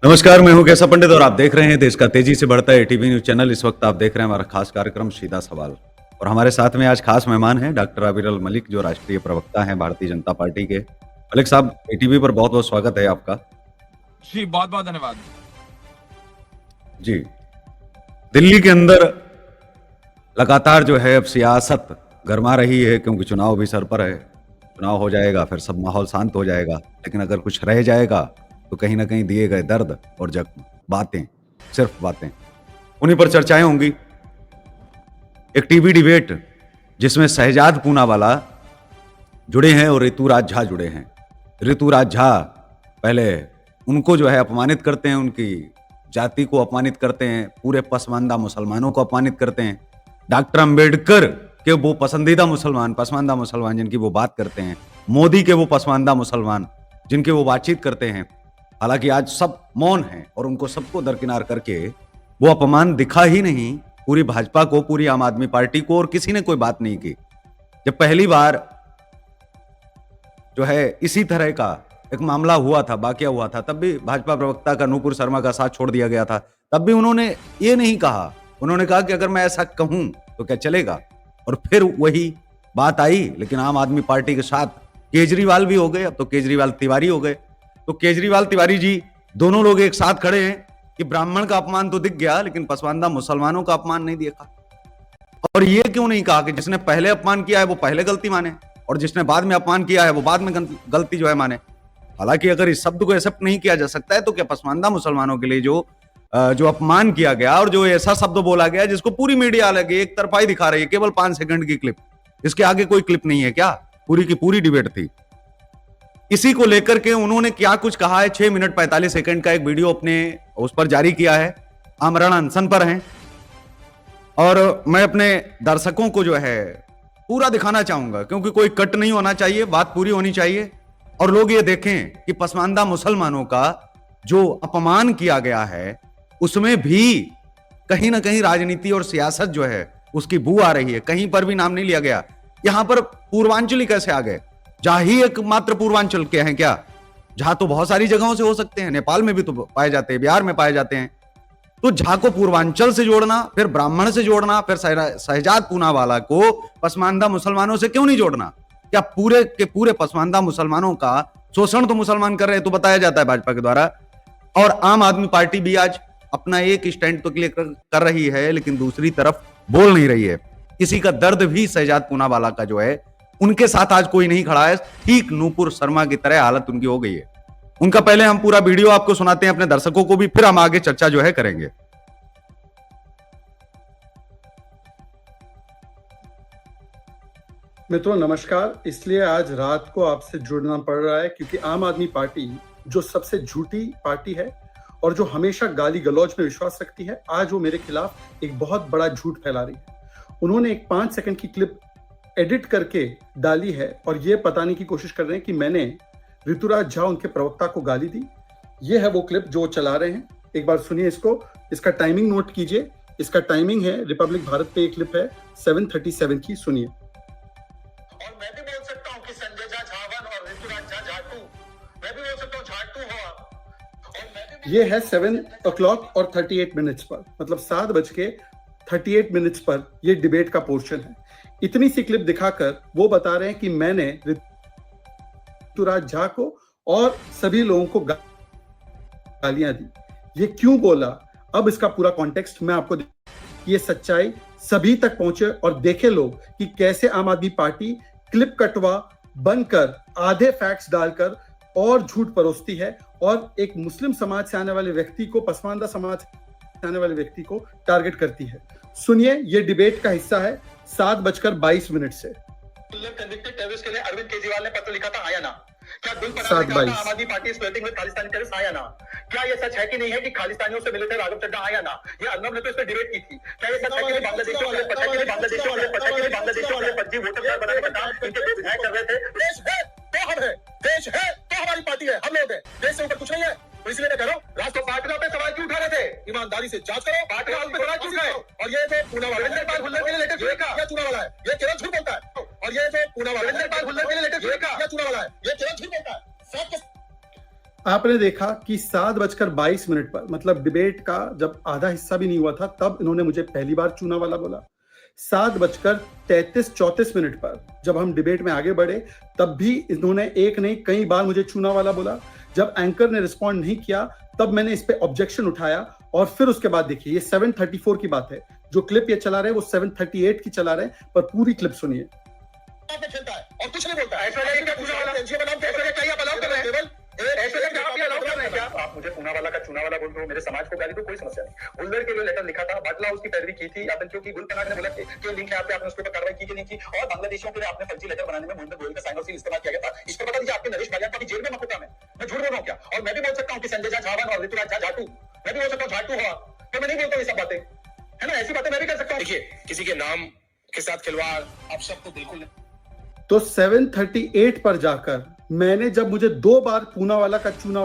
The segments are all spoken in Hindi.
नमस्कार, मैं हूं कैसा पंडित और आप देख रहे हैं देश का तेजी से बढ़ता एटीवी न्यूज चैनल। इस वक्त आप देख रहे हैं हमारा खास कार्यक्रम सीधा सवाल और हमारे साथ में आज खास मेहमान हैं डॉक्टर अविरल मलिक, जो राष्ट्रीय प्रवक्ता हैं भारतीय जनता पार्टी के। मलिक साहब, एटीवी पर बहुत बहुत स्वागत है आपका। जी बहुत बहुत धन्यवाद। जी, दिल्ली के अंदर लगातार जो है अब सियासत गरमा रही है, क्योंकि चुनाव भी सर पर है। चुनाव हो जाएगा फिर सब माहौल शांत हो जाएगा, लेकिन अगर कुछ रह जाएगा तो कहीं ना कहीं दिए गए दर्द और जख्म, बातें, सिर्फ बातें, उन्हीं पर चर्चाएं होंगी। एक टीवी डिबेट जिसमें शहजाद पूनावाला जुड़े हैं और ऋतुराज झा जुड़े हैं। ऋतुराज झा पहले उनको जो है अपमानित करते हैं, उनकी जाति को अपमानित करते हैं, पूरे पसमानदा मुसलमानों को अपमानित करते हैं। डॉक्टर अंबेडकर के वो पसमानदा मुसलमान जिनकी वो बात करते हैं, मोदी के वो पसमानदा मुसलमान जिनकी वो बातचीत करते हैं। हालांकि आज सब मौन हैं और उनको सबको दरकिनार करके वो अपमान दिखा ही नहीं पूरी भाजपा को, पूरी आम आदमी पार्टी को, और किसी ने कोई बात नहीं की। जब पहली बार जो है इसी तरह का एक मामला हुआ था, वाकया हुआ था, तब भी भाजपा प्रवक्ता का नूपुर शर्मा का साथ छोड़ दिया गया था। तब भी उन्होंने ये नहीं कहा, उन्होंने कहा कि अगर मैं ऐसा कहूं तो क्या चलेगा। और फिर वही बात आई, लेकिन आम आदमी पार्टी के साथ केजरीवाल भी हो गए, अब तो केजरीवाल तिवारी हो गए। तो केजरीवाल तिवारी जी दोनों लोग एक साथ खड़े हैं कि ब्राह्मण का अपमान तो दिख गया, लेकिन पसमानदा मुसलमानों का अपमान नहीं देखा। और ये क्यों नहीं कहा कि जिसने पहले अपमान किया है वो पहले गलती माने और जिसने बाद में अपमान किया है वो बाद में गलती जो है माने। हालांकि अगर इस शब्द को एक्सेप्ट नहीं किया जा सकता है तो क्या पसमानदा मुसलमानों के लिए जो अपमान किया गया और जो ऐसा शब्द बोला गया जिसको पूरी मीडिया अलग एक तरफाई दिखा रही है, केवल 5 सेकंड की क्लिप, इसके आगे कोई क्लिप नहीं है क्या? पूरी की पूरी डिबेट थी। इसी को लेकर के उन्होंने क्या कुछ कहा है, 6 मिनट 45 सेकंड का एक वीडियो अपने उस पर जारी किया है। आमरण अनशन पर हैं और मैं अपने दर्शकों को जो है पूरा दिखाना चाहूंगा, क्योंकि कोई कट नहीं होना चाहिए, बात पूरी होनी चाहिए और लोग ये देखें कि पसमानदा मुसलमानों का जो अपमान किया गया है उसमें भी कहीं ना कहीं राजनीति और सियासत जो है उसकी बू आ रही है। कहीं पर भी नाम नहीं लिया गया। यहां पर पूर्वांचली कैसे आ गए? जहां ही एकमात्र पूर्वांचल के हैं क्या? जहां तो बहुत सारी जगहों से हो सकते हैं, नेपाल में भी तो पाए जाते हैं, बिहार में पाए जाते हैं। तो जहां को पूर्वांचल से जोड़ना, फिर ब्राह्मण से जोड़ना, फिर शहजाद पूनावाला को पसमानदा मुसलमानों से क्यों नहीं जोड़ना? क्या पूरे के पूरे पसमानदा मुसलमानों का शोषण तो मुसलमान कर रहे हैं, तो बताया जाता है भाजपा के द्वारा। और आम आदमी पार्टी भी आज अपना एक स्टैंड तो क्लियर कर रही है, लेकिन दूसरी तरफ बोल नहीं रही है। किसी का दर्द भी शहजाद पूनावाला का जो है उनके साथ आज कोई नहीं खड़ा है। ठीक नूपुर शर्मा की तरह हालत उनकी हो गई है। उनका पहले हम पूरा वीडियो आपको सुनाते हैं, अपने दर्शकों को भी, फिर हम आगे चर्चा जो है करेंगे। मित्रों नमस्कार। इसलिए आज रात को आपसे जुड़ना पड़ रहा है क्योंकि आम आदमी पार्टी जो सबसे झूठी पार्टी है और जो हमेशा गाली गलौज में विश्वास रखती है, आज वो मेरे खिलाफ एक बहुत बड़ा झूठ फैला रही है। उन्होंने एक 5 सेकंड की क्लिप एडिट करके डाली है और ये बताने की कोशिश कर रहे हैं कि मैंने ऋतुराज झा उनके प्रवक्ता को गाली दी। ये है वो क्लिप जो चला रहे हैं। एक बार सुनिए इसको, इसका टाइमिंग नोट कीजिए। इसका टाइमिंग है, रिपब्लिक भारत पे एक क्लिप है 7:37 की, सुनिए। और मैं भी बोल सकता हूं कि संजय झा झावन और ऋतुराज झा झाटू, मैं भी बोल सकता हूं झाटू हो आप। और ये है 7:38 पर, मतलब 7:38 पर ये डिबेट का पोर्शन है। इतनी सी क्लिप दिखाकर वो बता रहे हैं कि मैंने ऋतुराज झा को और सभी लोगों को गालियां दी। ये क्यों बोला, अब इसका पूरा कॉन्टेक्स्ट मैं आपको ये सच्चाई सभी तक पहुंचे और देखे लोग कि कैसे आम आदमी पार्टी क्लिप कटवा बनकर आधे फैक्ट्स डालकर और झूठ परोसती है और एक मुस्लिम समाज से आने वाले व्यक्ति को, पसमानदा समाज से आने वाले व्यक्ति को टारगेट करती है। सुनिए, ये डिबेट का हिस्सा है 7:22 से। कन्विक्टेड टेररिस्ट के लिए अरविंद केजरीवाल ने पत्र लिखा था, आया ना? क्या बिल पर 7:22 आम आदमी party is flirting with Khalistani terrorist, आया ना? क्या ये सच है कि नहीं है कि खालिस्तानियों से मिले थे राघव चड्ढा, आया ना? ये अर्नब ने तो इस पे डिबेट की थी। क्या ये सच है कि बांग्लादेशियों के लिए फर्जी वोटर कार्ड बनाने का काम इनके विधायक कर रहे थे? देश है तो हम है, देश है तो हमारी पार्टी है, हम लोग हैं, देश से ऊपर कुछ नहीं है। तो इसलिए मैं कह रहा हूँ, राष्ट्र पार्टियों पे सवाल क्यों उठा रहे थे? ईमानदारी से जांच करो, पार्टियों पे सवाल क्यों उठाए? और ये जो पूनावाला के लिए लेटेस्ट क्या चुनाव वाला है, ये केवल झूठ बोलता है। और ये जो पूनावाला के लिए लेटेस्ट क्या चुनाव वाला है, ये केवल झूठ बोलता है। आपने देखा कि 7:22 पर, मतलब डिबेट का जब आधा हिस्सा भी नहीं हुआ था, तब इन्होंने मुझे पहली बार चूना वाला बोला। 7:33-34 पर जब हम डिबेट में आगे बढ़े, तब भी इन्होंने एक नहीं कई बार मुझे चूना वाला बोला। जब एंकर ने रिस्पॉन्ड नहीं किया, तब मैंने इस पे ऑब्जेक्शन उठाया, और फिर उसके बाद देखिए, ये 7:34 की बात है, जो क्लिप ये चला रहे हैं वो 7:38 की चला रहे हैं, पर पूरी क्लिप सुनिए। पे खेलता है और कुछ नहीं बोलता है। ऐसा नहीं क्या पूना वाला एनजीओ बनाम कैसे क्या आप अलाउ कर रहे हैं? ऐसे क्या आप अलाउ कर रहे हैं? क्या आप मुझे पूना वाला का चूना वाला बोल रहे हो? मेरे समाज को गाली दो, कोई समस्या नहीं। गुल्लर के लिए लेटर लिखा था, बाटला उसकी पैरवी की थी, आतंकियों की गुल पनाग ने बोला कि लिंक है, आपने उस पर कार्रवाई की कि नहीं की, और बांग्लादेशियों के लिए आपने फर्जी लेटर बनाने में मोहम्मद गोयल का साइन और सील इस्तेमाल किया गया था। इस पर बता दीजिए, आपके नरेश भालिया का भी जेल में मकुटा में, मैं झूठ बोल रहा हूं क्या? और मैं भी बोल सकता हूं कि संजय झा झावन और ऋतुराज झा झाटू, मैं भी बोल सकता हूं झाटू हुआ, तो मैं नहीं बोलता ये सब बातें, है ना? ऐसी बातें मैं भी कर सकता हूं। देखिए, किसी के नाम के साथ खिलवाड़ आप सब तो बिल्कुल नहीं। तो 7:38 पर जाकर मैंने, जब मुझे 2 बार पूना वाला का चूना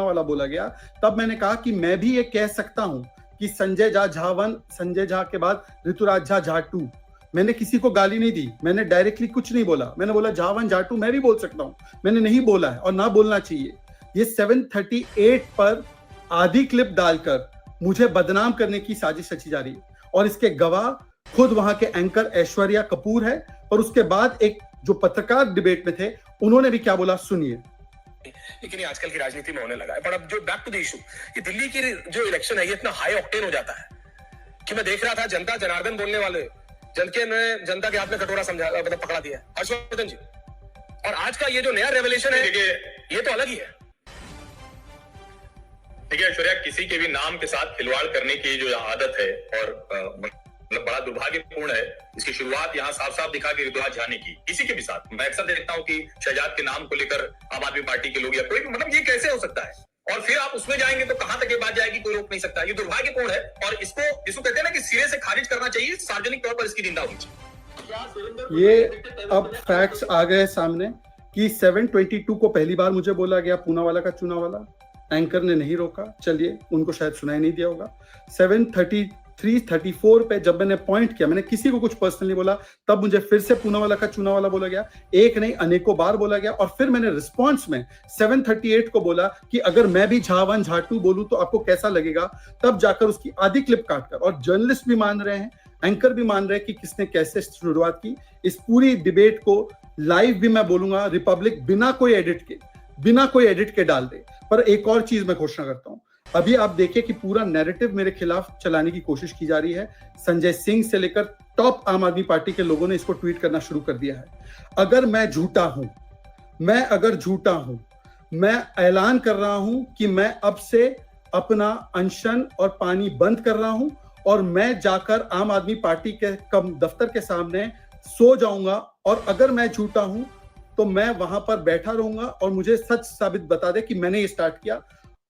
वाला बोला गया, तब मैंने कहा कि मैं भी ये कह सकता हूं कि संजय झा झावन, संजय झा के बाद ऋतुराज झा झाटू। मैंने किसी को गाली नहीं दी, मैंने डायरेक्टली कुछ नहीं बोला, मैंने बोला झावन झाटू मैं भी बोल सकता हूं, मैंने नहीं बोला है और ना बोलना चाहिए। ये 7:38 पर आधी क्लिप डालकर मुझे बदनाम करने की साजिश रची जा रही है, और इसके गवाह खुद वहां के एंकर ऐश्वर्या कपूर है। और उसके बाद एक जो पत्रकार डिबेट में थे, उन्होंने भी क्या बोला, सुनिए। लेकिन ये आजकल की राजनीति में होने लगा है। पर अब जो बैक टू द इशू, ये दिल्ली की जो इलेक्शन है, ये इतना हाई ऑक्टेन हो जाता है कि मैं देख रहा था जनता जनार्दन बोलने वाले जनके ने जनता के हाथ में कटोरा समझा, मतलब पकड़ा दिया, हर्षवर्धन जी। और आज का ये जो नया रेवलेशन है, ये तो अलग ही है। देखिए ऐश्वर्या, किसी के भी नाम के साथ खिलवाड़ करने की जो आदत है, और मतलब बड़ा दुर्भाग्यपूर्ण है, इसकी शुरुआत यहाँ साफ साफ दिखा के ऋतुराज झा ने की। किसी के भी साथ मैं अक्सर देखता हूँ कि शहजाद के नाम को लेकर आम आदमी पार्टी के लोग या कोई भी, मतलब ये कैसे हो सकता है? और फिर आप उसमें जाएंगे तो कहां तक ये बात जाएगी, कोई रोक नहीं सकता। ये दुर्भाग्यपूर्ण है, और इसको कहते हैं ना कि सिरे से खारिज करना चाहिए, सार्वजनिक तौर पर इसकी निंदा होनी चाहिए। ये अब फैक्ट्स आ गए सामने कि 7:22 को पहली बार मुझे बोला गया पूना वाला का चूना वाला, एंकर ने नहीं रोका, चलिए उनको शायद सुनाई नहीं दिया होगा। 7:33-34 पे जब मैंने पॉइंट किया, मैंने किसी को कुछ पर्सनली बोला, तब मुझे फिर से पूना वाला का चूना वाला बोला गया, एक नहीं अनेकों बार बोला गया। और फिर मैंने रिस्पॉन्स में 7:38 को बोला कि अगर मैं भी झावन झाटू बोलूं तो आपको कैसा लगेगा, तब जाकर उसकी आधी क्लिप काटकर, और जर्नलिस्ट भी मान रहे हैं, एंकर भी मान रहे हैं कि किसने कैसे शुरुआत की। इस पूरी डिबेट को लाइव भी मैं बोलूंगा, रिपब्लिक बिना कोई एडिट के डाल दे। पर एक और चीज मैं घोषणा करता हूं, अभी आप देखिए कि पूरा नैरेटिव मेरे खिलाफ चलाने की कोशिश की जा रही है। संजय सिंह से लेकर टॉप आम आदमी पार्टी के लोगों ने इसको ट्वीट करना शुरू कर दिया है। अगर मैं झूठा हूं, मैं ऐलान कर रहा हूं कि मैं अब से अपना अनशन और पानी बंद कर रहा हूं, और मैं जाकर आम आदमी पार्टी के दफ्तर के सामने सो जाऊंगा, और अगर मैं झूठा हूं तो मैं वहां पर बैठा रहूंगा और मुझे सच साबित बता दे कि मैंने ये स्टार्ट किया।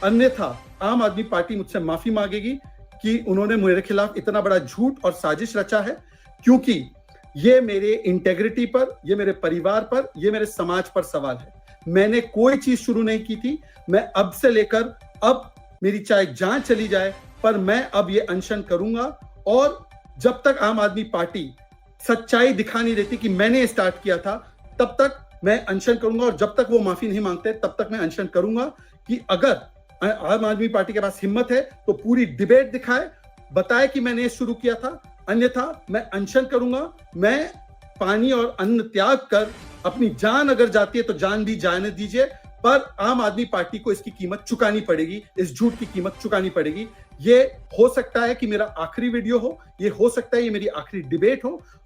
अन्यथा आम आदमी पार्टी मुझसे माफी मांगेगी कि उन्होंने मेरे खिलाफ इतना बड़ा झूठ और साजिश रचा है, क्योंकि ये मेरे इंटेग्रिटी पर, ये मेरे परिवार पर, ये मेरे समाज पर सवाल है। मैंने कोई चीज शुरू नहीं की थी। मैं अब से लेकर अब मेरी चाहे जान चली जाए, पर मैं अब ये अनशन करूंगा, और जब तक आम आदमी पार्टी सच्चाई दिखा नहीं देती कि मैंने स्टार्ट किया था, तब तक मैं अनशन करूंगा। और जब तक वो माफी नहीं मांगते, तब तक मैं अनशन करूंगा कि अगर आम आदमी पार्टी के पास हिम्मत है तो पूरी डिबेट दिखाए, बताए कि मैंने ये शुरू किया था, अन्यथा मैं अनशन करूंगा। मैं पानी और अन्न त्याग कर, अपनी जान अगर जाती है तो जान भी जाने दीजिए, पर आम आदमी पार्टी को इसकी कीमत चुकानी पड़ेगी, इस झूठ की कीमत चुकानी पड़ेगी। ये हो सकता है कि मेरा आखिरी वीडियो हो, ये हो सकता है ये मेरी आखिरी डिबेट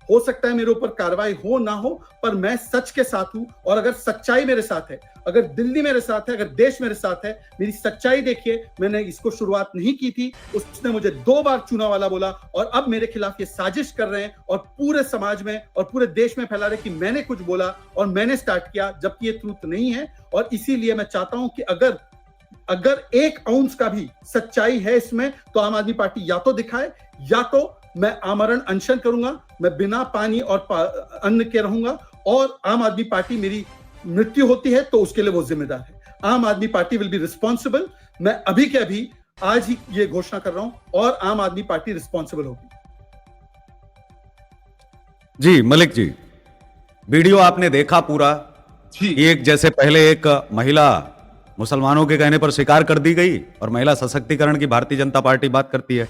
हो सकता है मेरे ऊपर कार्रवाई हो ना हो, पर मैं सच के साथ हूं। और अगर सच्चाई मेरे साथ है, अगर दिल्ली मेरे साथ है, अगर देश मेरे साथ है, मेरी सच्चाई देखिए। मैंने इसको शुरुआत नहीं की थी, उसने मुझे 2 बार चूना वाला बोला, और अब मेरे खिलाफ ये साजिश कर रहे हैं और पूरे समाज में और पूरे देश में फैला रहे कि मैंने कुछ बोला और मैंने स्टार्ट किया, जबकि ये ट्रूथ नहीं है। और इसीलिए मैं चाहता हूं कि अगर 1 आउंस का भी सच्चाई है इसमें, तो आम आदमी पार्टी या तो दिखाए, या तो मैं आमरण अनशन करूंगा, मैं बिना पानी और अन्न के रहूंगा, और आम आदमी पार्टी मेरी मृत्यु होती है तो उसके लिए वो जिम्मेदार है। आम आदमी पार्टी विल बी रिस्पॉन्सिबल। मैं अभी के अभी आज ही ये घोषणा कर रहा हूं, और आम आदमी पार्टी रिस्पॉन्सिबल होगी। जी मलिक जी, वीडियो आपने देखा पूरा। एक जैसे पहले एक महिला मुसलमानों के कहने पर स्वीकार कर दी गई और महिला सशक्तिकरण की भारतीय जनता पार्टी बात करती है।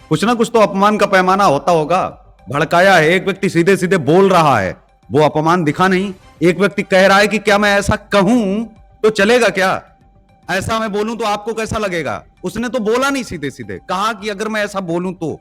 कुछ ना कुछ तो अपमान का पैमाना होता होगा। भड़काया है, एक व्यक्ति सीधे सीधे बोल रहा है, वो अपमान दिखा नहीं। एक व्यक्ति कह रहा है कि क्या मैं ऐसा कहूं तो चलेगा, क्या ऐसा मैं बोलूं तो आपको कैसा लगेगा? उसने तो बोला नहीं, सीधे सीधे कहा कि अगर मैं ऐसा बोलूं तो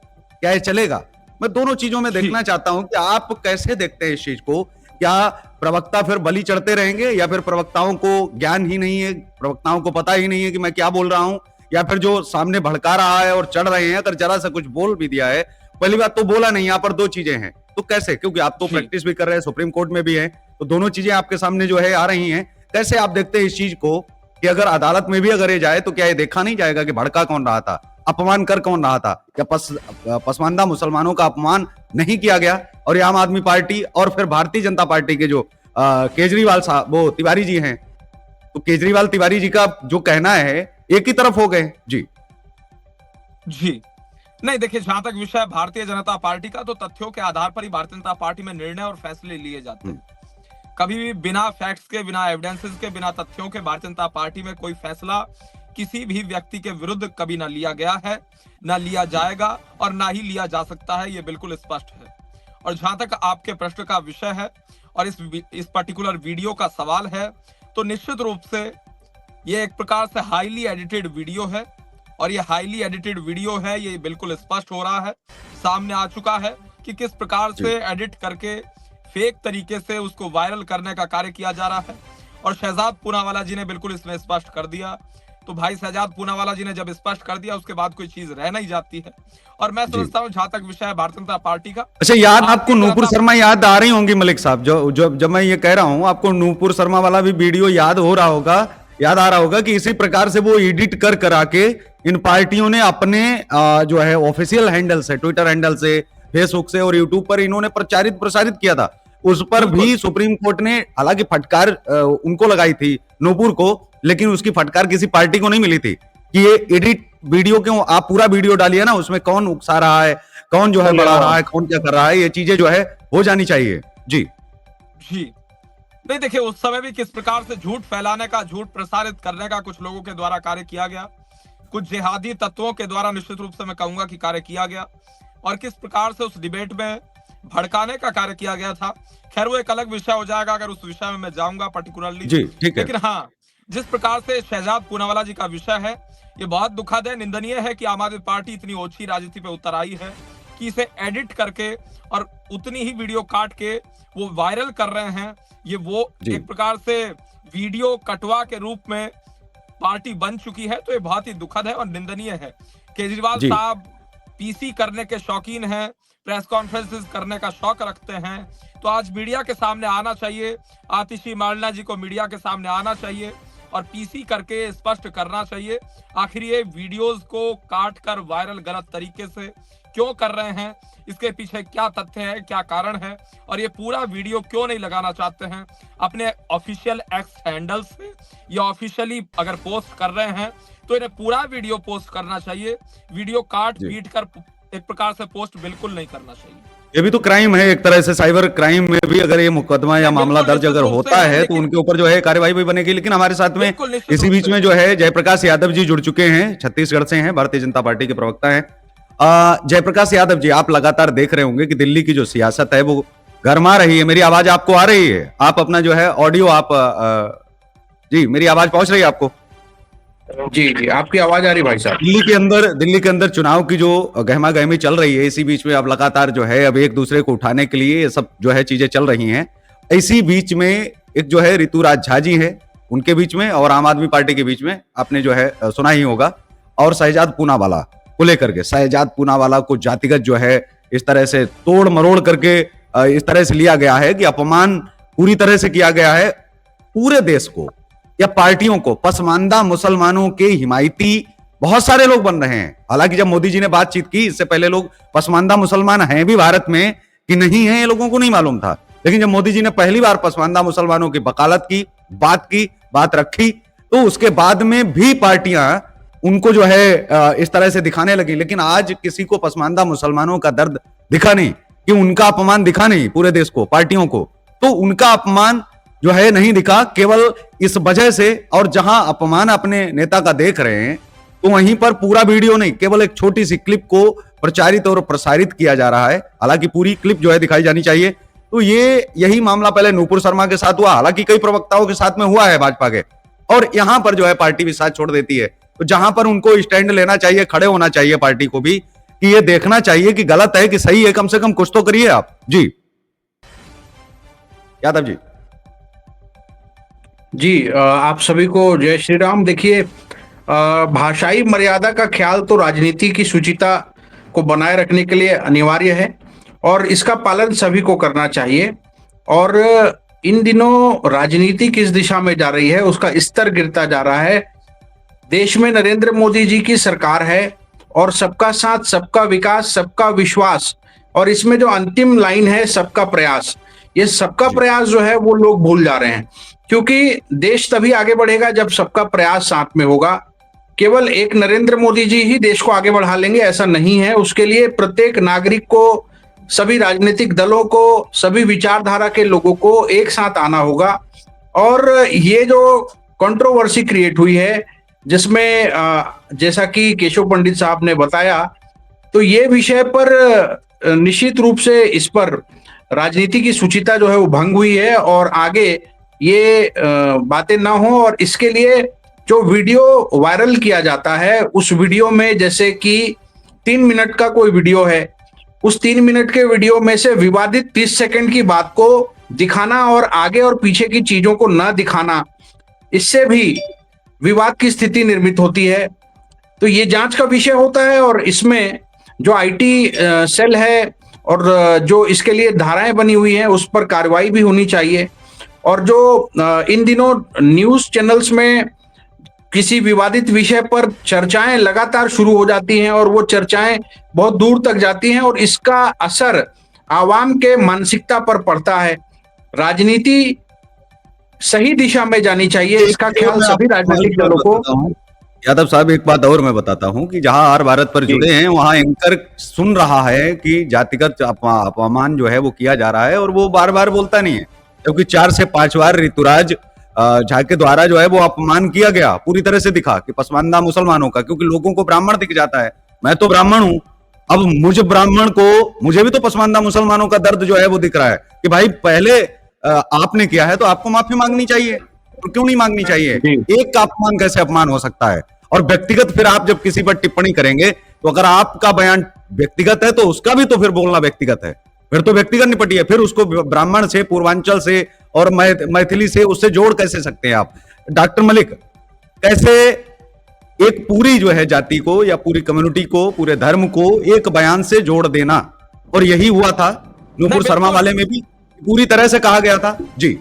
क्या ये चलेगा? मैं दोनों चीजों में देखना चाहता हूं कि आप कैसे देखते हैं इस चीज को। क्या प्रवक्ता फिर बलि चढ़ते रहेंगे, या फिर प्रवक्ताओं को ज्ञान ही नहीं है, प्रवक्ताओं को पता ही नहीं है कि मैं क्या बोल रहा हूं, या फिर जो सामने भड़का रहा है और चढ़ रहे हैं अगर जरा सा कुछ बोल भी दिया है, पहली बात तो बोला नहीं, यहाँ पर दो चीजें हैं, तो कैसे? क्योंकि आप तो प्रैक्टिस भी कर रहे हैं, सुप्रीम कोर्ट में भी है, तो दोनों चीजें आपके सामने जो है आ रही हैं। कैसे आप देखते हैं इस चीज को कि अगर अदालत में भी अगर ये जाए तो क्या ये देखा नहीं जाएगा कि भड़का कौन रहा था, अपमान कर कौन रहा था? क्या पसमानदा मुसलमानों का अपमान नहीं किया गया? और ये आम आदमी पार्टी और फिर भारतीय जनता पार्टी के जो केजरीवाल साहब, वो तिवारी जी हैं, तो केजरीवाल तिवारी जी का जो कहना है एक ही तरफ हो गए। जी नहीं, देखिए, जहां तक विषय भारतीय जनता पार्टी का, तो तथ्यों के आधार पर ही भारतीय जनता पार्टी में निर्णय और फैसले लिए जाते हैं। कभी भी बिना फैक्ट्स के, बिना एविडेंसेस के, बिना तथ्यों के भारतीय जनता पार्टी में कोई फैसला किसी भी व्यक्ति के विरुद्ध कभी ना लिया गया है, ना लिया जाएगा और ना ही लिया जा सकता है, ये बिल्कुल स्पष्ट है। और जहां तक आपके प्रश्न का विषय है और इस पर्टिकुलर वीडियो का सवाल है, तो निश्चित रूप से ये एक प्रकार से हाईली एडिटेड वीडियो है, और ये हाईली एडिटेड वीडियो है, ये बिल्कुल स्पष्ट हो रहा है, सामने आ चुका है कि किस प्रकार से एडिट करके फेक तरीके से उसको वायरल करने का कार्य किया जा रहा है। और शहजाद पूनावाला जी ने बिल्कुल इसमें स्पष्ट कर दिया। तो भाई शहजाद पूनावाला जी ने जब स्पष्ट कर दिया, उसके बाद कोई चीज रह नहीं जाती है। और मैं समझता हूँ जहां तक विषय है भारतीय जनता पार्टी का, अच्छा, याद आपको नूपुर शर्मा याद आ रही होंगी मलिक साहब, जो जब मैं ये कह रहा हूं, आपको नूपुर शर्मा वाला भी वीडियो याद हो रहा होगा, याद आ रहा होगा कि इसी प्रकार से वो एडिट कर करा के इन पार्टियों ने अपने जो है ऑफिशियल हैंडल से, ट्विटर हैंडल से, फेसबुक से और यूट्यूब पर इन्होंने प्रसारित किया था। उस पर भी सुप्रीम कोर्ट ने हालांकि फटकार उनको लगाई थी, नूपुर को, लेकिन उसकी फटकार किसी पार्टी को नहीं मिली थी कि ये एडिट वीडियो क्यों, आप पूरा वीडियो डालिए ना, उसमें कौन उकसा रहा है, कौन जो है बढ़ा रहा है, कौन क्या कर रहा है, ये चीजें जो है हो जानी चाहिए। जी नहीं, देखिए, उस समय भी किस प्रकार से झूठ फैलाने का, झूठ प्रसारित करने का कुछ लोगों के द्वारा कार्य किया गया, कुछ जिहादी तत्वों के द्वारा निश्चित रूप से मैं कहूंगा कि कार्य किया गया, और किस प्रकार से उस डिबेट में भड़काने का कार्य किया गया था। खैर, वो एक अलग विषय हो जाएगा, अगर उस विषय में मैं जाऊंगा पर्टिकुलरली। जी, ठीक है। लेकिन हाँ, जिस प्रकार से शहजाद पूनावाला जी का विषय है, ये बहुत दुखद है, निंदनीय है कि आम आदमी पार्टी इतनी ओछी राजनीति पे उतर आई है कि इसे एडिट करके और उतनी ही वीडियो काट के वो वायरल कर रहे हैं। ये वो एक प्रकार से वीडियो कटवा के रूप में पार्टी बन चुकी है, तो ये बहुत ही दुखद है और निंदनीय है। केजरीवाल साहब पीसी करने के शौकीन हैं, प्रेस कॉन्फ्रेंसेस करने का शौक रखते हैं, तो आज मीडिया के सामने आना चाहिए, आतिशी मारना जी को मीडिया के सामने आना चाहिए और पीसी करके स्पष्ट करना चाहिए आखिर ये वीडियोस को काट कर वायरल गलत तरीके से क्यों कर रहे हैं, इसके पीछे क्या तथ्य है, क्या कारण है, और ये पूरा वीडियो क्यों नहीं लगाना चाहते हैं अपने ऑफिशियल एक्स हैंडल से, या ऑफिशियली अगर पोस्ट कर रहे हैं तो इन्हें पूरा वीडियो पोस्ट करना चाहिए। वीडियो काट पीट कर एक प्रकार से पोस्ट बिल्कुल नहीं करना चाहिए। ये भी तो क्राइम है एक तरह से, साइबर क्राइम में भी अगर ये मुकदमा या मामला दर्ज अगर होता है तो उनके ऊपर जो है कार्यवाही भी बनेगी। लेकिन हमारे साथ में इसी बीच में जो है जयप्रकाश यादव जी जुड़ चुके हैं, छत्तीसगढ़ से हैं, भारतीय जनता पार्टी के प्रवक्ता हैं। जयप्रकाश यादव जी, आप लगातार देख रहे होंगे कि दिल्ली की जो सियासत है वो गर्मा रही है। मेरी आवाज आपको आ रही है? आप अपना जो है ऑडियो आप जी, मेरी आवाज पहुंच रही है आपको? जी, आपकी आवाज आ रही भाई साहब। दिल्ली के अंदर चुनाव की जो गहमा गहमी चल रही है, इसी बीच में अब लगातार जो है अब एक दूसरे को उठाने के लिए ये सब जो है चीजें चल रही हैं। इसी बीच में एक जो है ऋतुराज झा जी है, उनके बीच में और आम आदमी पार्टी के बीच में आपने जो है सुना ही होगा, और शहजाद पूनावाला को लेकर के, शहजाद पूनावाला को जातिगत जो है इस तरह से तोड़ मरोड़ करके इस तरह से लिया गया है कि अपमान पूरी तरह से किया गया है पूरे देश को या पार्टियों को। पसमानदा मुसलमानों के हिमायती बहुत सारे लोग बन रहे हैं। हालांकि जब मोदी जी ने बातचीत की, इससे पहले लोग पसमानदा मुसलमान हैं भी भारत में कि नहीं है, ये लोगों को नहीं मालूम था। लेकिन जब मोदी जी ने पहली बार पसमानदा मुसलमानों की वकालत की, बात रखी, तो उसके बाद में भी पार्टियां उनको जो है इस तरह से दिखाने लगी। लेकिन आज किसी को पसमानदा मुसलमानों का दर्द दिखा नहीं, कि उनका अपमान दिखा नहीं पूरे देश को, पार्टियों को। तो उनका अपमान जो है नहीं दिखा, केवल इस वजह से। और जहां अपमान अपने नेता का देख रहे हैं तो वहीं पर पूरा वीडियो नहीं, केवल एक छोटी सी क्लिप को प्रचारित और प्रसारित किया जा रहा है। हालांकि पूरी क्लिप जो है दिखाई जानी चाहिए। तो यही मामला पहले नूपुर शर्मा के साथ हुआ, हालांकि कई प्रवक्ताओं के साथ में हुआ है भाजपा के, और यहां पर जो है पार्टी भी साथ छोड़ देती है। तो जहां पर उनको स्टैंड लेना चाहिए, खड़े होना चाहिए पार्टी को भी, कि ये देखना चाहिए कि गलत है कि सही है, कम से कम कुछ तो करिए आप। जी यादव जी। जी आप सभी को जय श्री राम। देखिए, भाषाई मर्यादा का ख्याल तो राजनीति की शुचिता को बनाए रखने के लिए अनिवार्य है और इसका पालन सभी को करना चाहिए। और इन दिनों राजनीति किस दिशा में जा रही है, उसका स्तर गिरता जा रहा है। देश में नरेंद्र मोदी जी की सरकार है और सबका साथ, सबका विकास, सबका विश्वास, और इसमें जो अंतिम लाइन है सबका प्रयास, ये सबका प्रयास जो है वो लोग भूल जा रहे हैं। क्योंकि देश तभी आगे बढ़ेगा जब सबका प्रयास साथ में होगा। केवल एक नरेंद्र मोदी जी ही देश को आगे बढ़ा लेंगे ऐसा नहीं है। उसके लिए प्रत्येक नागरिक को, सभी राजनीतिक दलों को, सभी विचारधारा के लोगों को एक साथ आना होगा। और ये जो कंट्रोवर्सी क्रिएट हुई है, जिसमें जैसा कि केशव पंडित साहब ने बताया, तो ये विषय पर निश्चित रूप से इस पर राजनीति की शुचिता जो है वो भंग हुई है और आगे ये बातें ना हो। और इसके लिए जो वीडियो वायरल किया जाता है, उस वीडियो में जैसे कि 3 मिनट का कोई वीडियो है, उस 3 मिनट के वीडियो में से विवादित 30 सेकंड की बात को दिखाना और आगे और पीछे की चीजों को न दिखाना, इससे भी विवाद की स्थिति निर्मित होती है। तो ये जांच का विषय होता है और इसमें जो आईटी सेल है और जो इसके लिए धाराएं बनी हुई हैं उस पर कार्रवाई भी होनी चाहिए। और जो इन दिनों न्यूज चैनल्स में किसी विवादित विषय पर चर्चाएं लगातार शुरू हो जाती हैं और वो चर्चाएं बहुत दूर तक जाती हैं और इसका असर आवाम के मानसिकता पर पड़ता है। राजनीति सही दिशा में जानी चाहिए, इसका ख्याल सभी राजनीतिक दलों को। यादव साहब, एक बात और मैं बताता हूं कि जहां आर भारत पर जुड़े हैं वहां एंकर सुन रहा है कि जातिगत अपमान जो है वो किया जा रहा है और वो बार बार बोलता नहीं है, क्योंकि 4 से 5 बार ऋतुराज झा के द्वारा जो है वो अपमान किया गया, पूरी तरह से दिखा कि पसमानदा मुसलमानों का, क्योंकि लोगों को ब्राह्मण दिख जाता है। मैं तो ब्राह्मण हूं, अब मुझे भी तो पसमानदा मुसलमानों का दर्द जो है वो दिख रहा है कि भाई पहले आपने किया है तो आपको माफी मांगनी चाहिए, और क्यों नहीं मांगनी चाहिए? एक का अपमान कैसे अपमान हो सकता है? और व्यक्तिगत फिर आप जब किसी पर टिप्पणी करेंगे तो अगर आपका बयान व्यक्तिगत है तो उसका भी तो फिर बोलना व्यक्तिगत है, फिर तो व्यक्तिगत निपटिए। फिर उसको ब्राह्मण से, पूर्वांचल से और मैथिली से उससे जोड़ कैसे सकते हैं आप? डॉक्टर मलिक, कैसे एक पूरी जो है जाति को या पूरी कम्युनिटी को, पूरे धर्म को एक बयान से जोड़ देना, और यही हुआ था नूपुर शर्मा वाले में भी पूरी तरह से कहा गया था। जी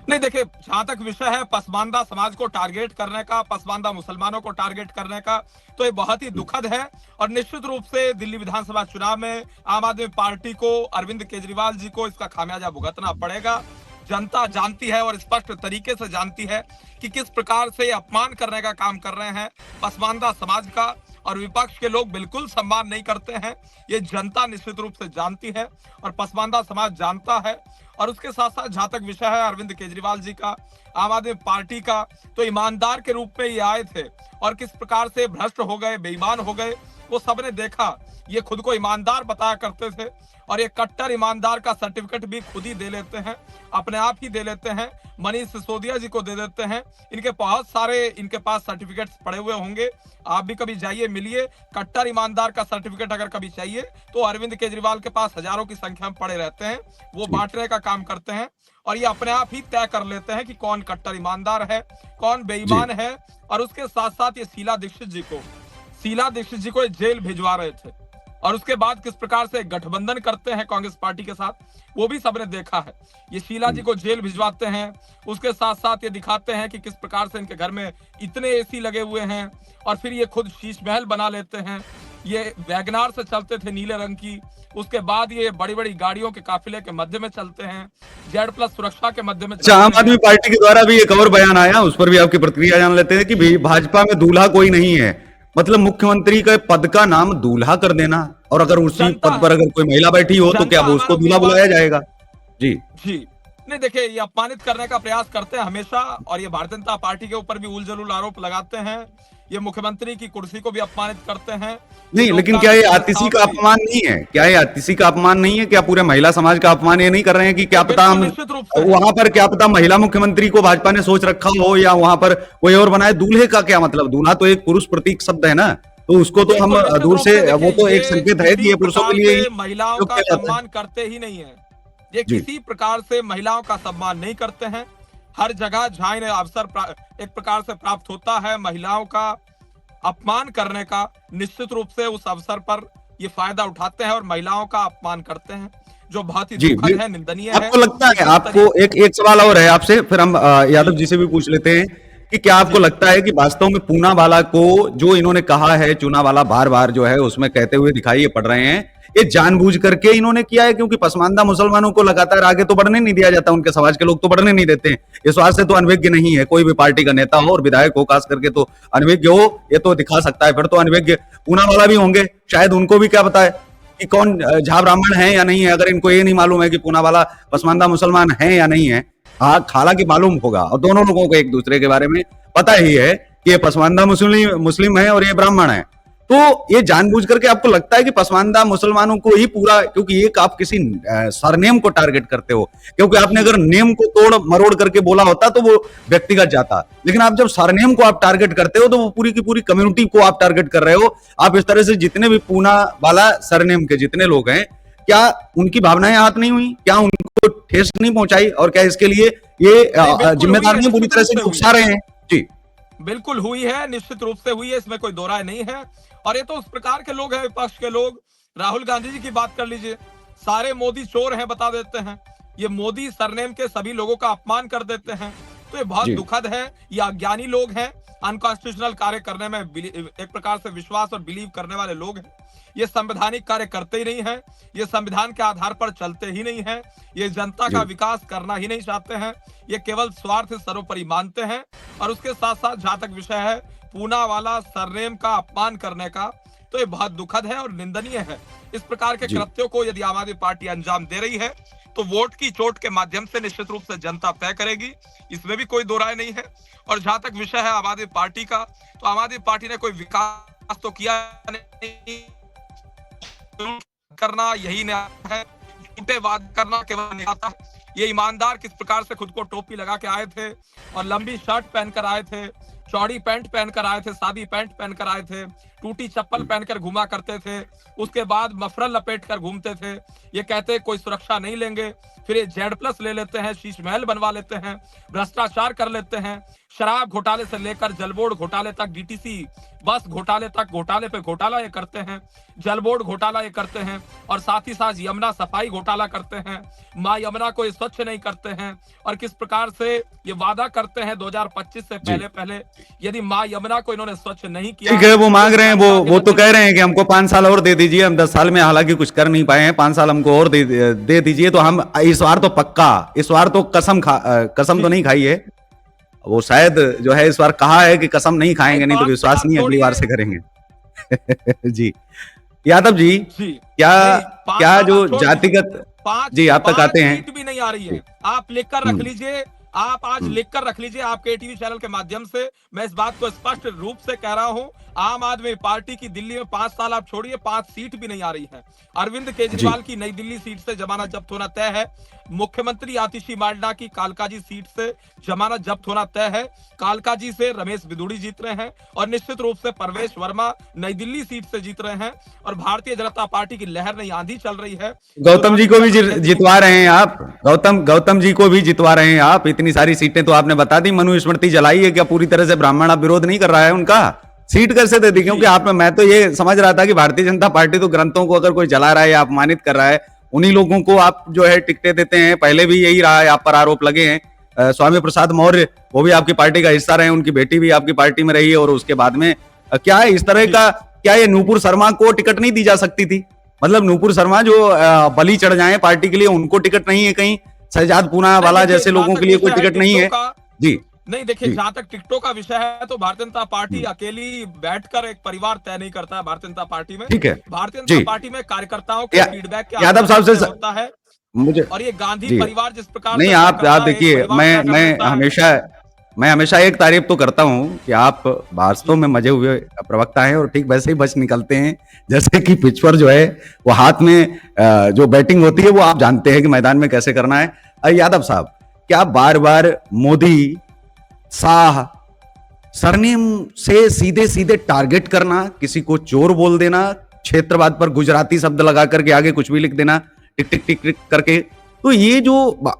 नहीं, देखिए, जहां तक विषय है पसमानदा समाज को टारगेट करने का, पसमानदा मुसलमानों को टारगेट करने का, तो ये बहुत ही दुखद है। और निश्चित रूप से दिल्ली विधानसभा चुनाव में आम आदमी पार्टी को, अरविंद केजरीवाल जी को इसका खामियाजा भुगतना पड़ेगा। जनता जानती है और स्पष्ट तरीके से जानती है कि किस प्रकार से अपमान करने का काम कर रहे हैं पसमानदा समाज का, और विपक्ष के लोग बिल्कुल सम्मान नहीं करते हैं। ये जनता निश्चित रूप से जानती है और पसमानदा समाज जानता है। और उसके साथ साथ जहां तक विषय है अरविंद केजरीवाल जी का, आम आदमी पार्टी का, तो ईमानदार के रूप में ये आए थे और किस प्रकार से भ्रष्ट हो गए, बेईमान हो गए, वो सबने देखा। ये खुद को ईमानदार बताया करते थे और ये कट्टर ईमानदार का सर्टिफिकेट भी खुद ही दे लेते हैं, अपने आप ही दे लेते हैं, मनीष सिसोदिया जी को दे देते हैं। इनके बहुत सारे इनके पास सर्टिफिकेट्स पड़े हुए होंगे, आप भी कभी जाइए मिलिए। कट्टर ईमानदार का सर्टिफिकेट अगर कभी चाहिए तो अरविंद केजरीवाल के पास हजारों की संख्या में पड़े रहते हैं, वो बांटने का काम करते हैं और ये अपने आप ही तय कर लेते हैं कि कौन कट्टर ईमानदार है, कौन बेईमान है। और उसके साथ साथ ये शीला दीक्षित जी को जेल भिजवा रहे थे और उसके बाद किस प्रकार से गठबंधन करते हैं कांग्रेस पार्टी के साथ, वो भी सबने देखा है। ये शीला जी को जेल भिजवाते हैं, उसके साथ साथ ये दिखाते हैं कि किस प्रकार से इनके घर में इतने एसी लगे हुए हैं और फिर ये खुद शीश महल बना लेते हैं। ये वैगनार से चलते थे नीले रंग की, उसके बाद ये बड़ी बड़ी गाड़ियों के काफिले के मध्य में चलते हैं, Z+ सुरक्षा के मध्य में। आम आदमी पार्टी के द्वारा भी एक और बयान आया, उस पर भी आपकी प्रतिक्रिया जान लेते हैं कि भाजपा में दूल्हा कोई नहीं है, मतलब मुख्यमंत्री के पद का नाम दूल्हा कर देना, और अगर उसी पद पर अगर कोई महिला बैठी हो तो क्या वो उसको दूल्हा बुलाया जाएगा? जी नहीं देखिए, ये अपमानित करने का प्रयास करते हैं हमेशा, और ये भारतीय जनता पार्टी के ऊपर भी उलझुल आरोप लगाते हैं। ये मुख्यमंत्री की कुर्सी को भी अपमानित करते हैं। नहीं, लेकिन क्या ये आतिशी का अपमान नहीं है? क्या ये आतिशी का अपमान नहीं है? क्या पूरे महिला समाज का अपमान ये नहीं कर रहे हैं कि क्या पता हम निश्चित रूप से वहां पर क्या पता महिला मुख्यमंत्री को भाजपा ने सोच रखा हो, या वहां पर कोई और बनाए? दूल्हे का क्या मतलब? दूल्हा तो एक पुरुष प्रतीक शब्द है ना, तो उसको तो हम दूर से, वो तो एक संकेत है कि ये पुरुषों के लिए महिलाओं का सम्मान करते ही नहीं है। ये किसी प्रकार से महिलाओं का सम्मान नहीं करते हैं। हर जगह जहां इन्हें अवसर एक प्रकार से प्राप्त होता है महिलाओं का अपमान करने का, निश्चित रूप से उस अवसर पर ये फायदा उठाते हैं और महिलाओं का अपमान करते हैं, जो बहुत ही दुखद है, निंदनीय है। आपको लगता है, आपको एक सवाल और है आपसे, फिर हम यादव जी से भी पूछ लेते हैं कि क्या आपको लगता है कि वास्तव में पूनावाला को जो इन्होंने कहा है, चूनावाला बार बार जो है उसमें कहते हुए दिखाई पड़ रहे हैं, ये जानबूझ करके इन्होंने किया है? क्योंकि पसमानदा मुसलमानों को लगातार आगे तो बढ़ने नहीं दिया जाता, उनके समाज के लोग तो बढ़ने नहीं देते हैं। इस बात से तो अनभिज्ञ नहीं है कोई भी पार्टी का नेता हो और विधायक हो, खास करके तो अनभिज्ञ हो, ये तो दिखा सकता है। फिर तो अनभिज्ञ पूनावाला भी होंगे, शायद उनको भी क्या पता है कि कौन झा ब्राह्मण है या नहीं है। अगर इनको ये नहीं मालूम है कि पूनावाला पसमानदा मुसलमान है या नहीं है, हाँ हालांकि मालूम होगा, और दोनों लोगों को एक दूसरे के बारे में पता ही है कि ये पसमानदा मुस्लिम है और ये ब्राह्मण है। तो ये जानबूझ करके आपको लगता है कि पसमानदा मुसलमानों को ही पूरा, क्योंकि एक आप किसी सरनेम को टारगेट करते हो, क्योंकि आपने अगर नेम को तोड़ मरोड़ करके बोला होता तो वो व्यक्तिगत जाता, लेकिन आप जब सरनेम को आप टारगेट करते हो तो वो पूरी की पूरी कम्युनिटी को आप टारगेट कर रहे हो। आप इस तरह से जितने भी पूनावाला सरनेम के जितने लोग हैं, क्या उनकी भावनाएं आहत नहीं हुई? क्या उनको ठेस नहीं पहुंचाई? और क्या इसके लिए ये जिम्मेदार नहीं पूरी तरह से उकसा रहे हैं? जी बिल्कुल हुई है, निश्चित रूप से हुई है, इसमें कोई दो राय नहीं है। और ये तो उस प्रकार के लोग हैं, विपक्ष के लोग। राहुल गांधी जी की बात कर लीजिए, सारे मोदी चोर हैं बता देते हैं, ये मोदी सरनेम के सभी लोगों का अपमान कर देते हैं। तो ये बहुत दुखद है। ये अज्ञानी लोग हैं, अनकॉन्स्टिट्यूशनल कार्य करने में एक प्रकार से विश्वास और बिलीव करने वाले लोग हैं। ये संवैधानिक कार्य करते ही नहीं है, ये संविधान के आधार पर चलते ही नहीं है, ये जनता का विकास करना ही नहीं चाहते हैं, ये केवल स्वार्थ सर्वोपरि मानते हैं। और उसके साथ साथ जहां तक विषय है पूनावाला सरनेम का अपमान करने का, तो ये बहुत दुखद है और निंदनीय है। इस प्रकार के कृत्यों को यदि आम आदमी पार्टी अंजाम दे रही है तो वोट की चोट के माध्यम से निश्चित रूप से जनता तय करेगी, इसमें भी कोई दो राय नहीं है। और जहां तक विषय है आम आदमी पार्टी का, तो आम आदमी पार्टी ने कोई विकास तो किया नहीं, करना यही नहीं है, झूठे वाद करना केवल नहीं आता। ये ईमानदार किस प्रकार से खुद को टोपी लगा के आए थे और लंबी शर्ट पहनकर आए थे, चौड़ी पैंट पहनकर आए थे, सादी पैंट पहनकर आए थे, टूटी चप्पल पहनकर घुमा करते थे, उसके बाद मफरल लपेट कर घूमते थे। ये कहते कोई सुरक्षा नहीं लेंगे, फिर ये Z+ ले लेते हैं, शीश महल बनवा लेते हैं, भ्रष्टाचार कर लेते हैं, शराब घोटाले से लेकर जल बोर्ड घोटाले तक, DTC बस घोटाले तक, घोटाले पे घोटाला ये करते हैं, जल बोर्ड घोटाला ये करते हैं, और साथ ही साथ यमुना सफाई घोटाला करते हैं, माँ यमुना को ये स्वच्छ नहीं करते हैं। और किस प्रकार से ये वादा करते हैं 2025 से पहले यदि माँ यमुना को इन्होंने स्वच्छ नहीं किया, ठीक है, वो मांग रहे हैं, वो तो कह रहे हैं कि हमको 5 साल और दे दीजिए, हम 10 साल में हालांकि कुछ कर नहीं पाए हैं, 5 साल हमको और दे दीजिए। तो हम इस बार तो पक्का, इस बार तो कसम तो नहीं खाई है, वो शायद जो है इस बार कहा है कि कसम नहीं खाएंगे, नहीं तो विश्वास नहीं अगली बार से करेंगे। जी यादव जी, क्या जो जातिगत, जी आप तक आते हैं, भी नहीं आ रही है, आप लिखकर रख लीजिए, आप आज लिखकर रख लीजिए, आपके टीवी चैनल के माध्यम से मैं इस बात को स्पष्ट रूप से कह रहा हूं, आम आदमी पार्टी की दिल्ली में 5 साल आप छोड़िए, 5 सीट भी नहीं आ रही है। अरविंद केजरीवाल की नई दिल्ली सीट से जमानत जब्त होना तय है, मुख्यमंत्री आतिशी मार्डना की कालकाजी सीट से जमानत जब्त होना तय है, कालकाजी से रमेश बिदुड़ी जीत रहे हैं, और निश्चित रूप से परवेश वर्मा नई दिल्ली सीट से जीत रहे हैं, और भारतीय जनता पार्टी की लहर नई आंधी चल रही है। गौतम जी को भी जितवा रहे हैं आप, गौतम जी को भी जितवा रहे हैं आप, इतनी सारी सीटें तो आपने बता दी, मनुस्मृति जलाई है, क्या पूरी तरह से ब्राह्मण विरोध नहीं कर रहा है उनका? सीट कैसे दे दी? क्योंकि आप, मैं तो ये समझ रहा था कि भारतीय जनता पार्टी तो ग्रंथों को अगर कोई जला रहा है या अपमानित कर रहा है, उन्हीं लोगों को आप जो है टिकटें देते हैं। पहले भी यही रहा है, आप पर आरोप लगे हैं। स्वामी प्रसाद मौर्य, वो भी आपकी पार्टी का हिस्सा रहे, उनकी बेटी भी आपकी पार्टी में रही है, और उसके बाद में क्या है इस तरह का, क्या ये नूपुर शर्मा को टिकट नहीं दी जा सकती थी? मतलब नूपुर शर्मा जो बलि चढ़ जाए पार्टी के लिए, उनको टिकट नहीं है कहीं? शहजाद पूनावाला जैसे लोगों के लिए कोई टिकट नहीं है? जी नहीं, देखिए जहां तक टिकटों का विषय है तो भारतीय जनता पार्टी अकेली बैठकर एक परिवार तय नहीं करता है। भारतीय जनता पार्टी में, ठीक है, भारतीय जनता पार्टी में कार्यकर्ताओं के फीडबैक के यादव साहब से होता है। मुझे और ये गांधी जी परिवार जिस प्रकार नहीं, से आप करता है, देखिए, परिवार मैं क्या मैं करता है। हमेशा एक तारीफ तो करता हूं कि आप वास्तव में मजे हुए प्रवक्ता हैं और ठीक वैसे ही बच निकलते हैं जैसे कि पिच पर जो है वो हाथ में जो बैटिंग होती है वो आप जानते हैं कि मैदान में कैसे करना है। यादव साहब, क्या बार बार मोदी, शाह, सरनेम से सीधे सीधे टारगेट करना, किसी को चोर बोल देना, क्षेत्रवाद पर गुजराती शब्द लगा करके आगे कुछ भी लिख देना, टिक टिक टिक टिक करके, तो ये जो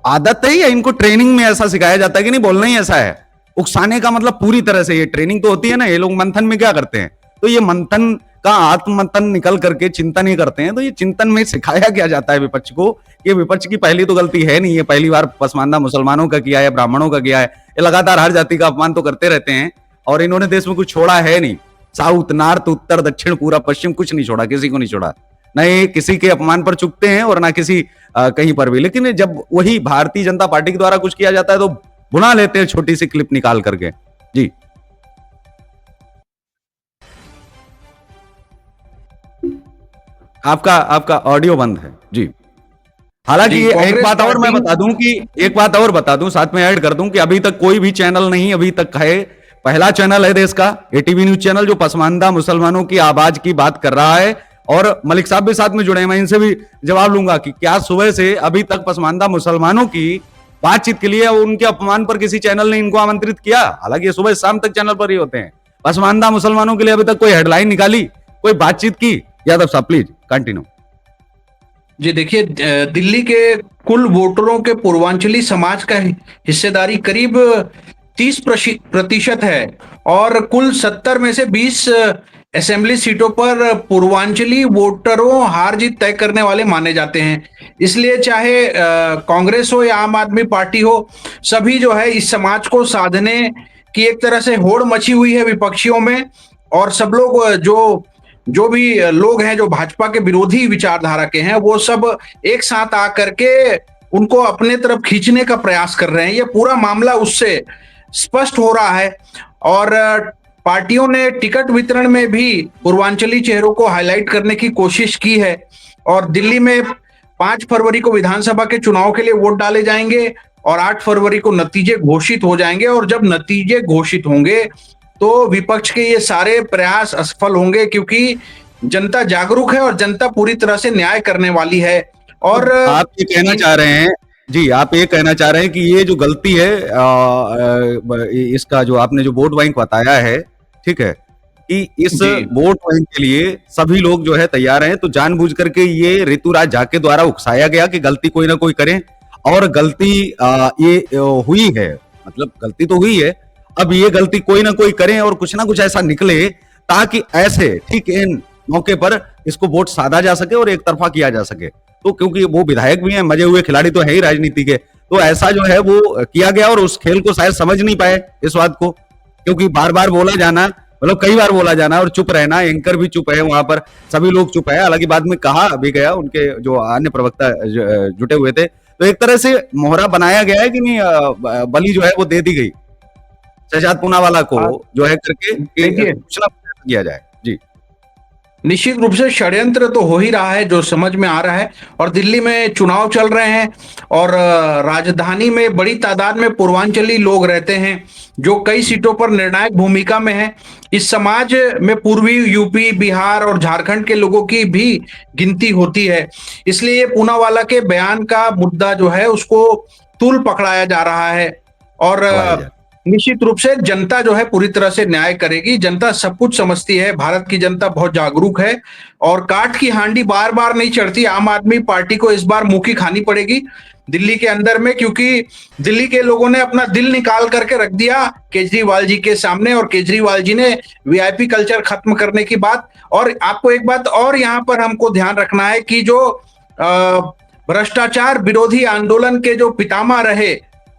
आदत है या इनको ट्रेनिंग में ऐसा सिखाया जाता है कि नहीं बोलना ही ऐसा है? उकसाने का मतलब पूरी तरह से ये ट्रेनिंग तो होती है ना। ये लोग मंथन में क्या करते हैं, तो ये मंथन का आत्म मंथन निकल करके चिंतन ही करते हैं। तो ये चिंतन में सिखाया क्या जाता है विपक्ष को? ये विपक्ष की पहली तो गलती है नहीं, ये पहली बार पसमानदा मुसलमानों का किया है, ब्राह्मणों का किया है। ये लगातार हर जाति का अपमान तो करते रहते हैं और इन्होंने देश में कुछ छोड़ा है नहीं। साउथ, नॉर्थ, उत्तर, दक्षिण, पूरा पश्चिम, कुछ नहीं छोड़ा, किसी को नहीं छोड़ा। न ये किसी के अपमान पर चुकते हैं और ना किसी कहीं पर भी। लेकिन जब वही भारतीय जनता पार्टी के द्वारा कुछ किया जाता है तो बुला लेते हैं छोटी सी क्लिप निकाल करके। जी, आपका ऑडियो बंद है। जी, हालांकि जी, ये एक कांग्रेस बात और मैं बता दूं, साथ में ऐड कर दूं कि अभी तक कोई भी चैनल नहीं अभी तक है, पहला चैनल है देश का एटीवी न्यूज चैनल जो पसमानदा मुसलमानों की आवाज की बात कर रहा है। और मलिक साहब भी साथ में जुड़े हैं, मैं इनसे भी जवाब लूंगा कि क्या सुबह से अभी तक पसमानदा मुसलमानों की बातचीत के लिए उनके अपमान पर किसी चैनल ने इनको आमंत्रित किया? हालांकि ये सुबह शाम तक चैनल पर ही होते हैं। पसमानदा मुसलमानों के लिए अभी तक कोई हेडलाइन निकाली, कोई बातचीत की? यादव साहब प्लीज कंटिन्यू। जी देखिए, दिल्ली के कुल वोटरों के पूर्वांचली समाज का हिस्सेदारी करीब 30% है और कुल 70 में से 20 असेंबली सीटों पर पूर्वांचली वोटरों हार जीत तय करने वाले माने जाते हैं। इसलिए चाहे कांग्रेस हो या आम आदमी पार्टी हो, सभी जो है इस समाज को साधने की एक तरह से होड़ मची हुई है विपक्षियों में। और सब लोग जो भी लोग हैं जो भाजपा के विरोधी विचारधारा के हैं, वो सब एक साथ आकर के उनको अपने तरफ खींचने का प्रयास कर रहे हैं। ये पूरा मामला उससे स्पष्ट हो रहा है। और पार्टियों ने टिकट वितरण में भी पूर्वांचली चेहरों को हाईलाइट करने की कोशिश की है। और दिल्ली में 5 फरवरी को विधानसभा के चुनाव के लिए वोट डाले जाएंगे और 8 फरवरी को नतीजे घोषित हो जाएंगे। और जब नतीजे घोषित होंगे तो विपक्ष के ये सारे प्रयास असफल होंगे, क्योंकि जनता जागरूक है और जनता पूरी तरह से न्याय करने वाली है। और आप ये कहना चाह रहे हैं जी, आप ये कहना चाह रहे हैं कि ये जो गलती है इसका जो आपने जो वोट बैंक बताया है, ठीक है, कि इस वोट बैंक के लिए सभी लोग जो है तैयार हैं, तो जानबूझ करके ये ऋतुराज झा के द्वारा उकसाया गया कि गलती कोई ना कोई करे। और गलती ये हुई है, मतलब गलती तो हुई है, अब ये गलती कोई ना कोई करे और कुछ ना कुछ ऐसा निकले ताकि ऐसे ठीक इन मौके पर इसको वोट साधा जा सके और एक तरफा किया जा सके। तो क्योंकि वो विधायक भी हैं, मजे हुए खिलाड़ी तो है ही राजनीति के, तो ऐसा जो है वो किया गया और उस खेल को शायद समझ नहीं पाए इस बात को, क्योंकि बार बार बोला जाना, मतलब कई बार बोला जाना और चुप रहना, एंकर भी चुप है, वहां पर सभी लोग चुप है। हालांकि बाद में कहा भी गया, उनके जो अन्य प्रवक्ता जुटे हुए थे, तो एक तरह से मोहरा बनाया गया है कि नहीं, बलि जो है वो दे दी गई शहजाद पूनावाला को जो है करके कुछ ना किया जाए। जी, निश्चित रूप से षड्यंत्र तो हो ही रहा है जो समझ में आ रहा है। और दिल्ली में चुनाव चल रहे हैं और राजधानी में बड़ी तादाद में पूर्वांचली लोग रहते हैं जो कई सीटों पर निर्णायक भूमिका में हैं। इस समाज में पूर्वी यूपी, बिहार और झारखंड के लोगों की भी गिनती होती है। इसलिए ये पूनावाला के बयान का मुद्दा जो है उसको तूल पकड़ाया जा रहा है। और निश्चित रूप से जनता जो है पूरी तरह से न्याय करेगी। जनता सब कुछ समझती है, भारत की जनता बहुत जागरूक है और काठ की हांडी बार बार नहीं चढ़ती। आम आदमी पार्टी को इस बार मुंह की खानी पड़ेगी दिल्ली के अंदर में, क्योंकि दिल्ली के लोगों ने अपना दिल निकाल करके रख दिया केजरीवाल जी के सामने और केजरीवाल जी ने वीआईपी कल्चर खत्म करने की बात। और आपको एक बात और यहाँ पर हमको ध्यान रखना है कि जो भ्रष्टाचार विरोधी आंदोलन के जो पितामह रहे,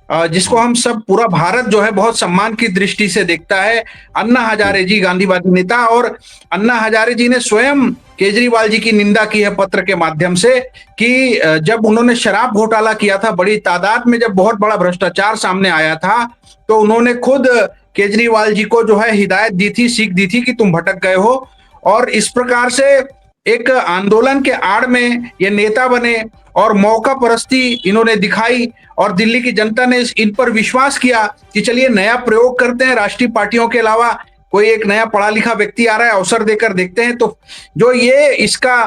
जिसको हम सब पूरा भारत जो है बहुत सम्मान की दृष्टि से देखता है, अन्ना हजारे जी, गांधीवादी नेता। और अन्ना हजारे जी ने स्वयं केजरीवाल जी की निंदा की है पत्र के माध्यम से कि जब उन्होंने शराब घोटाला किया था बड़ी तादाद में, जब बहुत बड़ा भ्रष्टाचार सामने आया था, तो उन्होंने खुद केजरीवाल जी को जो है हिदायत दी थी, सीख दी थी कि तुम भटक गए हो। और इस प्रकार से एक आंदोलन के आड़ में ये नेता बने और मौका परस्ती इन्होंने दिखाई और दिल्ली की जनता ने इन पर विश्वास किया कि चलिए नया प्रयोग करते हैं, राष्ट्रीय पार्टियों के अलावा कोई एक नया पढ़ा लिखा व्यक्ति आ रहा है, अवसर देकर देखते हैं। तो जो ये इसका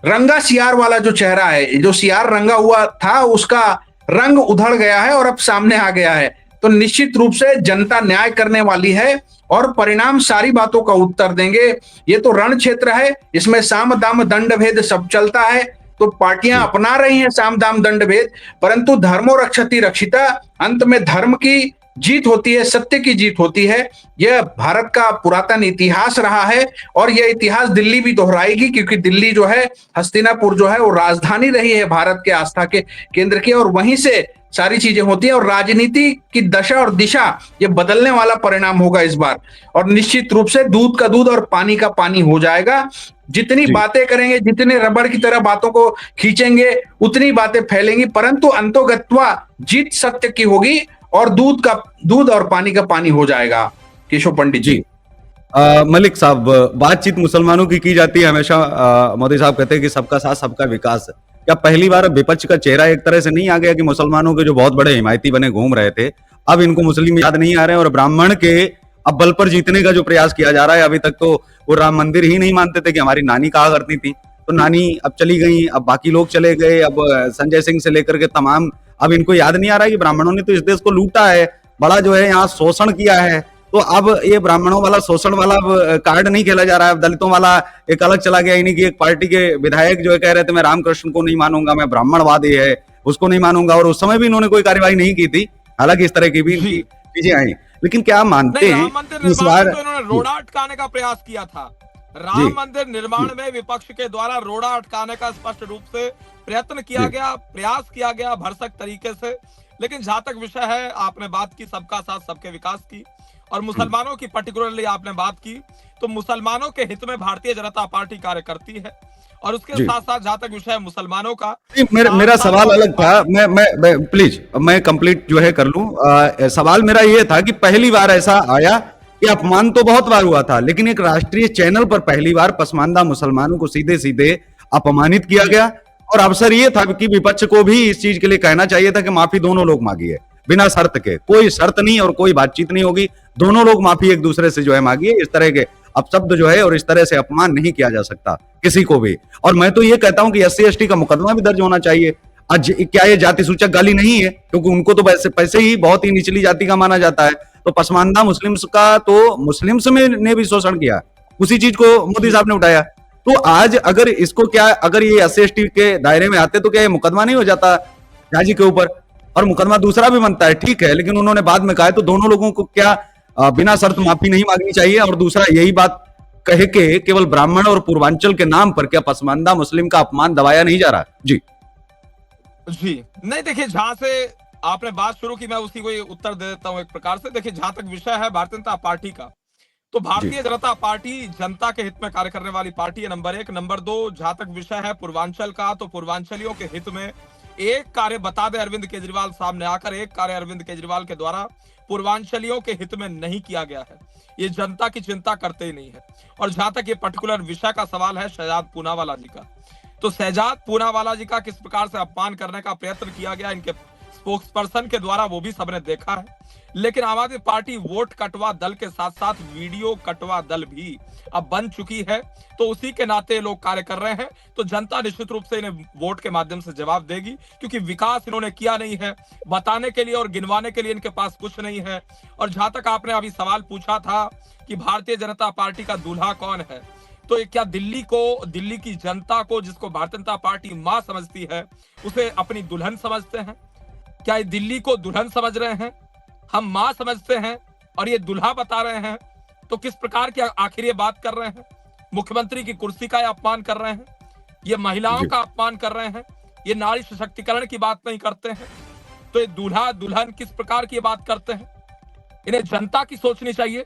रंगा सियार वाला जो चेहरा है, जो सियार रंगा हुआ था उसका रंग उधड़ गया है और अब सामने आ गया है। तो निश्चित रूप से जनता न्याय करने वाली है और परिणाम सारी बातों का उत्तर देंगे। ये तो रण क्षेत्र है, इसमें साम दाम दंड भेद सब चलता है। तो पार्टियां अपना रही हैं साम दाम दंड भेद, परंतु धर्मो रक्षति रक्षिता, अंत में धर्म की जीत होती है, सत्य की जीत होती है। यह भारत का पुरातन इतिहास रहा है और यह इतिहास दिल्ली भी दोहराएगी, क्योंकि दिल्ली जो है, हस्तिनापुर जो है, वो राजधानी रही है भारत के आस्था के केंद्र की, और वहीं से सारी चीजें होती है। और राजनीति की दशा और दिशा ये बदलने वाला परिणाम होगा इस बार, और निश्चित रूप से दूध का दूध और पानी का पानी हो जाएगा। जितनी बातें करेंगे, जितने रबड़ की तरह बातों को खींचेंगे, उतनी बातें फैलेंगी, परंतु अंतोगत्वा जीत सत्य की होगी और दूध और पानी का पानी हो जाएगा। केशव पंडित जी। मलिक साहब, बातचीत मुसलमानों की जाती है हमेशा। मोदी साहब कहते हैं कि सबका साथ सबका विकास। क्या पहली बार विपक्ष का चेहरा एक तरह से नहीं आ गया कि मुसलमानों के जो बहुत बड़े हिमायती बने घूम रहे थे, अब इनको मुस्लिम याद नहीं आ रहे हैं और ब्राह्मण के अब बल पर जीतने का जो प्रयास किया जा रहा है? अभी तक तो वो राम मंदिर ही नहीं मानते थे कि हमारी नानी कहा करती थी, तो नानी अब चली गई, अब बाकी लोग चले गए, अब संजय सिंह से लेकर के तमाम, अब इनको याद नहीं आ रहा है कि ब्राह्मणों ने तो इस देश को लूटा है, बड़ा जो है यहाँ शोषण किया है। तो अब ये ब्राह्मणों वाला शोषण वाला कार्ड नहीं खेला जा रहा है, दलितों वाला एक अलग चला गया। इन्हीं की एक पार्टी के विधायक जो है कह रहे थे मैं रामकृष्ण को नहीं मानूंगा, मैं ब्राह्मणवादी है उसको नहीं मानूंगा, और उस समय भी इन्होंने कोई कार्यवाही नहीं की थी। हालांकि इस तरह की भी चीजें आई, लेकिन क्या मानते हैं इस बार इन्होंने रोड़ा अटकाने का प्रयास किया था? राम मंदिर निर्माण में विपक्ष के द्वारा रोड़ा अटकाने का स्पष्ट रूप से प्रयत्न किया गया, प्रयास किया गया भरसक तरीके से। लेकिन जहां तक विषय है, आपने बात की सबका साथ सबके विकास की, और मुसलमानों की पर्टिकुलरली आपने बात की, तो मुसलमानों के हित में भारतीय जनता पार्टी कार्य करती है। और उसके साथ साथ जहां तक विषय मुसलमानों का, मेरा सवाल अलग था। मैं प्लीज मैं कंप्लीट जो है कर लूं। सवाल मेरा ये था कि पहली बार ऐसा आया कि अपमान तो बहुत बार हुआ था, लेकिन एक राष्ट्रीय चैनल पर पहली बार पसमानदा मुसलमानों को सीधे सीधे अपमानित किया गया। और अवसर ये था कि विपक्ष को भी इस चीज के लिए कहना चाहिए था कि माफी दोनों लोग मांगिए, बिना शर्त के, कोई शर्त नहीं और कोई बातचीत नहीं होगी, दोनों लोग माफी एक दूसरे से जो है मांगिए। इस तरह के अपशब्द जो है और इस तरह से अपमान नहीं किया जा सकता किसी को भी। और मैं तो ये कहता हूं कि SC/ST का मुकदमा भी दर्ज होना चाहिए। आज क्या ये जाति सूचक गाली नहीं है? क्योंकि उनको तो पैसे ही बहुत ही निचली जाति का माना जाता है। तो पसमानदा मुस्लिम्स का तो मुस्लिम्स में ने भी शोषण किया, उसी चीज को मोदी साहब ने उठाया। तो आज अगर इसको क्या, अगर ये SC/ST के दायरे में आते तो क्या ये मुकदमा नहीं हो जाता झाजी के ऊपर? और मुकदमा दूसरा भी बनता है, ठीक है, लेकिन उन्होंने बाद में कहा है तो दोनों लोगों को क्या बिना शर्त माफी नहीं मांगनी चाहिए? और दूसरा यही बात कहे के केवल ब्राह्मण और पूर्वांचल के नाम पर क्या पसमानदा मुस्लिम का अपमान दबाया नहीं जा रहा? जी नहीं, देखिए, जहां से आपने बात शुरू की मैं उसी को उत्तर दे देता हूं एक प्रकार से। देखिए, जहां तक विषय है भारतीय जनता पार्टी का, तो भारतीय जनता पार्टी जनता के हित में कार्य करने वाली पार्टी है, नंबर 1। नंबर 2, जहां तक विषय है पूर्वांचल का, तो पूर्वांचलियों के हित में एक कार्य बता दे अरविंद केजरीवाल सामने आकर, एक कार्य अरविंद केजरीवाल के द्वारा पूर्वांचलियों के हित में नहीं किया गया है। ये जनता की चिंता करते ही नहीं है। और जहां तक ये पर्टिकुलर विषय का सवाल है शहजाद पूनावाला जी का, तो शहजाद पूनावाला जी का किस प्रकार से अपमान करने का प्रयत्न किया गया इनके स्पोक्स पर्सन के द्वारा, वो भी सबने देखा है। लेकिन आम आदमी पार्टी वोट कटवा दल के साथ साथ वीडियो कटवा दल भी अब बन चुकी है, तो उसी के नाते लोग कार्य कर रहे हैं। तो जनता निश्चित रूप से इन्हें वोट के माध्यम से जवाब देगी, क्योंकि विकास इन्होंने किया नहीं है, बताने के लिए और गिनवाने के लिए इनके पास कुछ नहीं है। और जहां तक आपने अभी सवाल पूछा था कि भारतीय जनता पार्टी का दूल्हा कौन है, तो क्या दिल्ली की जनता को, जिसको भारतीय जनता पार्टी मां समझती है, उसे अपनी दुल्हन समझते हैं? क्या ये दिल्ली को दुल्हन समझ रहे हैं? हम मां समझते हैं और ये दुल्हा बता रहे हैं, तो किस प्रकार की आखिर ये बात कर रहे हैं? मुख्यमंत्री की कुर्सी का ये अपमान कर रहे हैं, ये महिलाओं का अपमान कर रहे हैं, ये नारी सशक्तिकरण की बात नहीं करते हैं, तो ये दूल्हा दुल्हन किस प्रकार की बात करते हैं? इन्हें जनता की सोचनी चाहिए,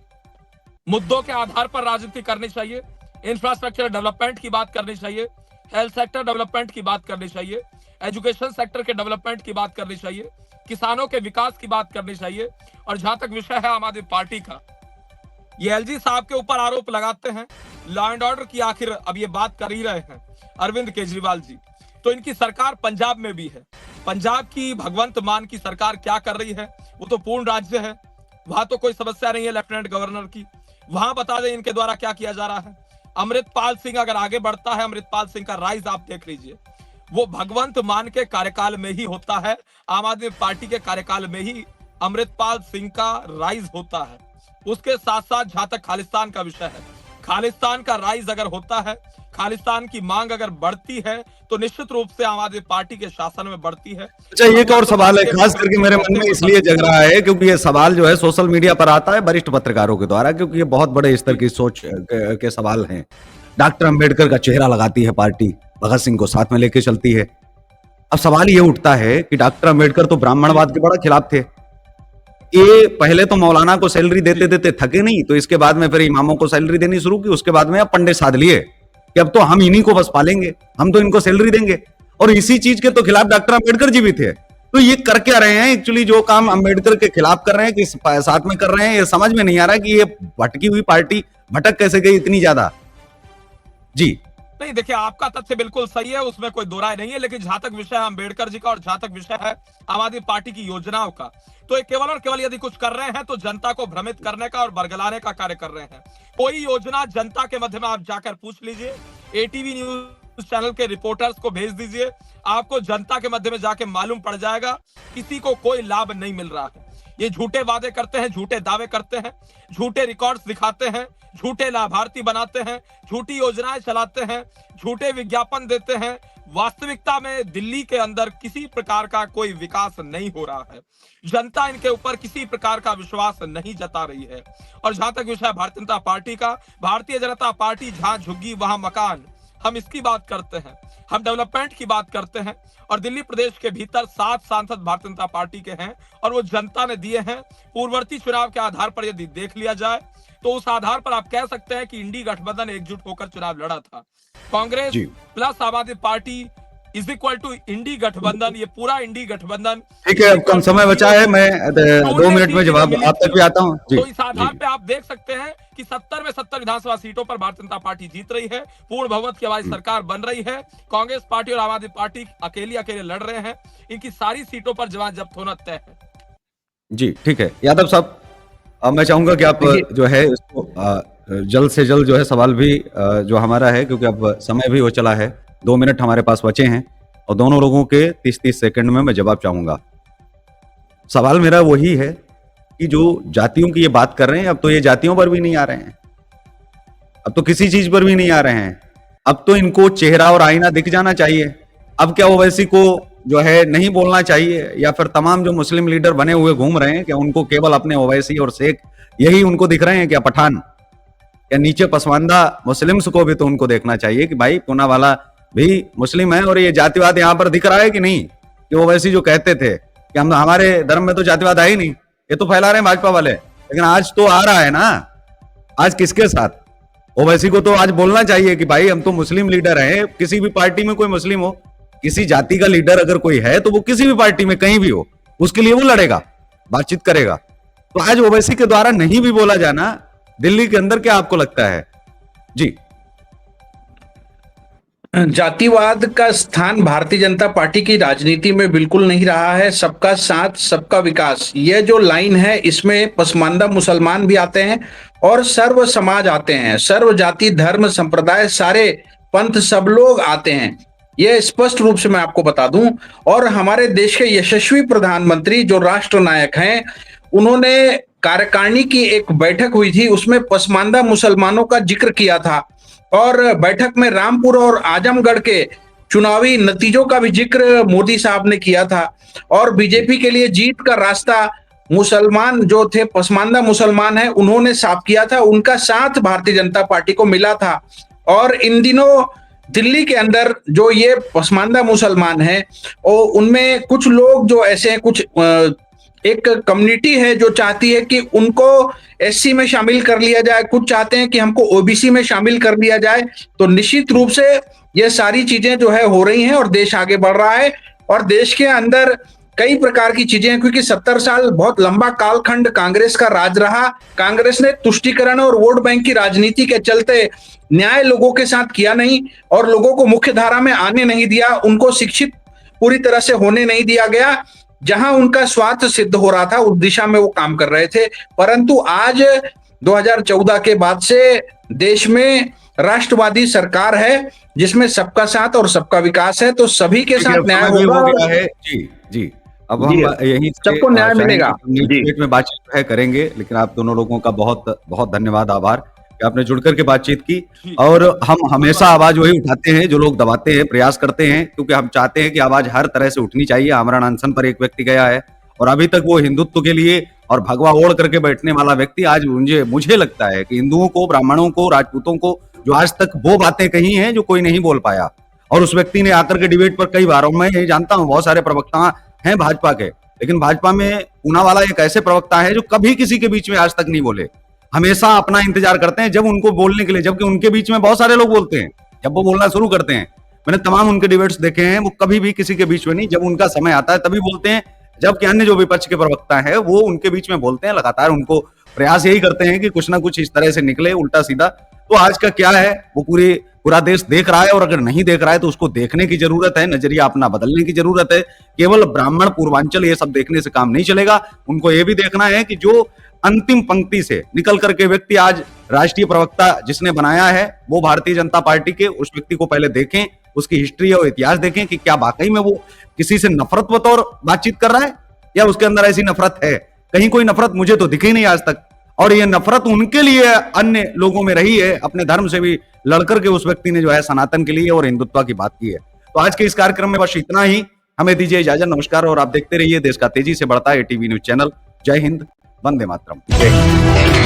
मुद्दों के आधार पर राजनीति करनी चाहिए, इंफ्रास्ट्रक्चर डेवलपमेंट की बात करनी चाहिए, हेल्थ सेक्टर डेवलपमेंट की बात करनी चाहिए, एजुकेशन सेक्टर के डेवलपमेंट की बात करनी चाहिए, किसानों के विकास की बात करनी चाहिए। और जहां तक विषय है आम आदमी पार्टी का, ये एलजी साहब के ऊपर आरोप लगाते हैं लॉ एंड ऑर्डर की, आखिर अब ये बात कर ही रहे हैं अरविंद केजरीवाल जी, तो इनकी सरकार पंजाब में भी है। पंजाब की भगवंत मान की सरकार क्या कर रही है, वो तो पूर्ण राज्य है, वहां तो कोई समस्या नहीं है लेफ्टिनेंट गवर्नर की। वहां बता दें इनके द्वारा क्या किया जा रहा है। अमृतपाल सिंह अगर आगे बढ़ता है, अमृतपाल सिंह का राइज आप देख लीजिए, वो भगवंत मान के कार्यकाल में ही होता है। आम आदमी पार्टी के कार्यकाल में ही अमृतपाल सिंह का राइज होता है। उसके साथ साथ जहां तक खालिस्तान का विषय है, खालिस्तान का राइज अगर होता है, खालिस्तान की मांग अगर बढ़ती है, तो निश्चित रूप से आम आदमी पार्टी के शासन में बढ़ती है। अच्छा, एक और सवाल है खास करके मेरे मन में इसलिए जग रहा है क्योंकि ये सवाल जो है सोशल मीडिया पर आता है वरिष्ठ पत्रकारों के द्वारा, क्योंकि ये बहुत बड़े स्तर की सोच के सवाल हैं। डॉक्टर अंबेडकर का चेहरा लगाती है पार्टी, भगत सिंह को साथ में लेके चलती है। अब सवाल ये उठता है कि डॉक्टर अंबेडकर तो ब्राह्मणवाद के बड़ा खिलाफ थे। ये पहले तो मौलाना को सैलरी देते देते थके नहीं, तो इसके बाद में फिर इमामों को सैलरी देनी शुरू की। उसके बाद में अब पंडित साध लिए कि अब तो हम इन्हीं को बस पालेंगे, हम तो इनको सैलरी देंगे। और इसी चीज के तो खिलाफ डॉक्टर अंबेडकर जी भी थे। तो ये कर क्या रहे हैं एक्चुअली, जो काम अंबेडकर के खिलाफ कर रहे हैं कि साथ में कर रहे हैं, ये समझ में नहीं आ रहा कि ये भटकी हुई पार्टी भटक कैसे गई इतनी ज्यादा। जी नहीं, देखिए आपका तथ्य बिल्कुल सही है, उसमें कोई दो राय नहीं है, लेकिन जहां तक विषय है अंबेडकर जी का और जहां तक विषय है आम आदमी पार्टी की योजनाओं का, तो ये केवल और केवल यदि कुछ कर रहे हैं तो जनता को भ्रमित करने का और बरगलाने का कार्य कर रहे हैं। कोई योजना जनता के मध्य में आप जाकर पूछ लीजिए, एटीवी न्यूज चैनल के रिपोर्टर्स को भेज दीजिए, आपको जनता के मध्य में जाके मालूम पड़ जाएगा किसी को कोई लाभ नहीं मिल रहा है। ये झूठे वादे करते हैं, झूठे दावे करते हैं, झूठे रिकॉर्ड्स दिखाते हैं, झूठे लाभार्थी बनाते हैं, झूठी योजनाएं चलाते हैं, झूठे विज्ञापन देते हैं। वास्तविकता में दिल्ली के अंदर किसी प्रकार का कोई विकास नहीं हो रहा है। जनता इनके ऊपर किसी प्रकार का विश्वास नहीं जता रही है। और जहां तक विषय भारतीय जनता पार्टी का, भारतीय जनता पार्टी जहां झुग्गी वहां मकान, हम इसकी बात करते हैं, हम डेवलपमेंट की बात करते हैं। और दिल्ली प्रदेश के भीतर 7 सांसद भारतीय जनता पार्टी के हैं और वो जनता ने दिए हैं। पूर्ववर्ती चुनाव के आधार पर यदि देख लिया जाए तो उस आधार पर आप कह सकते हैं कि इंडी गठबंधन एकजुट होकर चुनाव लड़ा था। कांग्रेस प्लस आम आदमी पार्टी इज इक्वल टू इंडी गठबंधन, ये पूरा इंडी गठबंधन। ठीक है, अब कम समय बचा है, मैं 2 मिनट में जवाब आप तक भी आता हूं। तो इस आधार पे आप देख सकते हैं कि 70 में 70 विधानसभा सीटों पर भारतीय जनता पार्टी जीत रही है, पूर्ण बहुमत की हमारी सरकार बन रही है। कांग्रेस पार्टी और आम आदमी पार्टी अकेले लड़ रहे हैं, इनकी सारी सीटों पर जवाब जब्त होना तय है। जी ठीक है यादव साहब, अब मैं चाहूंगा कि आप जो है इसको जल्द से जल्द जो है सवाल भी जो हमारा है, क्योंकि अब समय भी हो चला है, 2 मिनट हमारे पास बचे हैं और दोनों लोगों के 30-30 सेकंड में मैं जवाब चाहूंगा। सवाल मेरा वही है कि जो जातियों की ये बात कर रहे हैं, अब तो ये जातियों पर भी नहीं आ रहे हैं, अब तो किसी चीज पर भी नहीं आ रहे हैं। अब तो इनको चेहरा और आईना दिख जाना चाहिए। अब क्या ओवैसी को जो है नहीं बोलना चाहिए, या फिर तमाम जो मुस्लिम लीडर बने हुए घूम रहे हैं, क्या उनको केवल अपने ओवैसी और शेख यही उनको दिख रहे हैं, क्या पठान या नीचे पसमानदा मुस्लिम्स को भी तो उनको देखना चाहिए कि भाई पूनावाला भी मुस्लिम है और ये जातिवाद यहाँ पर दिख रहा है कि नहीं। कि ओवैसी जो कहते थे कि हम हमारे धर्म में तो जातिवाद है ही नहीं, ये तो फैला रहे हैं भाजपा वाले, लेकिन आज तो आ रहा है ना। आज किसके साथ? ओवैसी को तो आज बोलना चाहिए कि भाई हम तो मुस्लिम लीडर हैं, किसी भी पार्टी में कोई मुस्लिम हो, किसी जाति का लीडर अगर कोई है तो वो किसी भी पार्टी में कहीं भी हो, उसके लिए वो लड़ेगा, बातचीत करेगा। तो आज ओवैसी के द्वारा नहीं भी बोला जाना दिल्ली के अंदर, क्या आपको लगता है? जी, जातिवाद का स्थान भारतीय जनता पार्टी की राजनीति में बिल्कुल नहीं रहा है। सबका साथ सबका विकास, यह जो लाइन है, इसमें पसमानदा मुसलमान भी आते हैं और सर्व समाज आते हैं, सर्व जाति धर्म संप्रदाय सारे पंथ सब लोग आते हैं, यह स्पष्ट रूप से मैं आपको बता दूं। और हमारे देश के यशस्वी प्रधानमंत्री जो राष्ट्र नायक हैं, उन्होंने कार्यकारिणी की एक बैठक हुई थी, उसमें पसमानदा मुसलमानों का जिक्र किया था और बैठक में रामपुर और आजमगढ़ के चुनावी नतीजों का भी जिक्र मोदी साहब ने किया था। और बीजेपी के लिए जीत का रास्ता मुसलमान जो थे, पसमानदा मुसलमान है, उन्होंने साफ किया था, उनका साथ भारतीय जनता पार्टी को मिला था। और इन दिनों दिल्ली के अंदर जो ये पसमानदा मुसलमान है, और उनमें कुछ लोग जो ऐसे हैं, कुछ एक कम्युनिटी है जो चाहती है कि उनको एससी में शामिल कर लिया जाए, कुछ चाहते हैं कि हमको ओबीसी में शामिल कर लिया जाए। तो निश्चित रूप से ये सारी चीजें जो है हो रही हैं और देश आगे बढ़ रहा है। और देश के अंदर कई प्रकार की चीजें हैं, क्योंकि 70 साल बहुत लंबा कालखंड कांग्रेस का राज रहा। कांग्रेस ने तुष्टीकरण और वोट बैंक की राजनीति के चलते न्याय लोगों के साथ किया नहीं और लोगों को मुख्य धारा में आने नहीं दिया, उनको शिक्षित पूरी तरह से होने नहीं दिया गया। जहां उनका स्वार्थ सिद्ध हो रहा था उस दिशा में वो काम कर रहे थे। परंतु आज 2014 के बाद से देश में राष्ट्रवादी सरकार है जिसमें सबका साथ और सबका विकास है, तो सभी के साथ न्याय समय भी हो होगा। गया है। जी जी, अब हम जी, यहीं से सबको न्याय चाहेंगे मिलेगा। कि न्यूज़ जी। डिबेट में बातचीत है करेंगे, लेकिन आप दोनों लोगों का बहुत बहुत धन्यवाद, आभार कि आपने जुड़ करके बातचीत की। जी। और हम हमेशा आवाज वही उठाते हैं जो लोग दबाते हैं, प्रयास करते हैं, क्योंकि हम चाहते हैं कि आवाज हर तरह से उठनी चाहिए। आमरण अनशन पर एक व्यक्ति गया है और अभी तक वो हिंदुत्व के लिए और भगवा ओढ़ करके बैठने वाला व्यक्ति आज मुझे लगता है कि हिंदुओं को, ब्राह्मणों को, राजपूतों को जो आज तक वो बातें कही हैं जो कोई नहीं बोल पाया, और उस व्यक्ति ने आकर के डिबेट पर कई बार, मैं ये जानता हूं बहुत सारे प्रवक्ता हैं भाजपा के, लेकिन भाजपा में पूनावाला एक ऐसे प्रवक्ता है जो कभी किसी के बीच में आज तक नहीं बोले, हमेशा अपना इंतजार करते हैं जब उनको बोलने के लिए, जबकि उनके बीच में बहुत सारे लोग बोलते हैं। जब वो बोलना शुरू करते हैं, मैंने तमाम उनके डिबेट्स देखे हैं, वो कभी भी किसी के बीच में नहीं, जब उनका समय आता है तभी बोलते हैं, जबकि अन्य जो विपक्ष के प्रवक्ता है वो उनके बीच में बोलते हैं। लगातार उनको प्रयास यही करते हैं कि कुछ ना कुछ इस तरह से निकले उल्टा सीधा। तो आज का क्या है वो पूरा देश देख रहा है, और अगर नहीं देख रहा है तो उसको देखने की जरूरत है, नजरिया अपना बदलने की जरूरत है। केवल ब्राह्मण, पूर्वांचल ये सब देखने से काम नहीं चलेगा, उनको ये भी देखना है कि जो अंतिम पंक्ति से निकल करके व्यक्ति आज राष्ट्रीय प्रवक्ता जिसने बनाया है वो भारतीय जनता पार्टी के, उस व्यक्ति को पहले देखें, उसकी हिस्ट्री और इतिहास देखें कि क्या वाकई में वो किसी से नफरत बतौर बातचीत कर रहा है या उसके अंदर ऐसी नफरत है। कहीं कोई नफरत मुझे तो दिखी नहीं आज तक, और ये नफरत उनके लिए अन्य लोगों में रही है, अपने धर्म से भी लड़कर के उस व्यक्ति ने जो है सनातन के लिए और हिंदुत्व की बात की है। तो आज के इस कार्यक्रम में बस इतना ही, हमें दीजिए इजाजत, नमस्कार, और आप देखते रहिए देश का तेजी से बढ़ता है ATV न्यूज चैनल। जय हिंद, वंदे मातरम।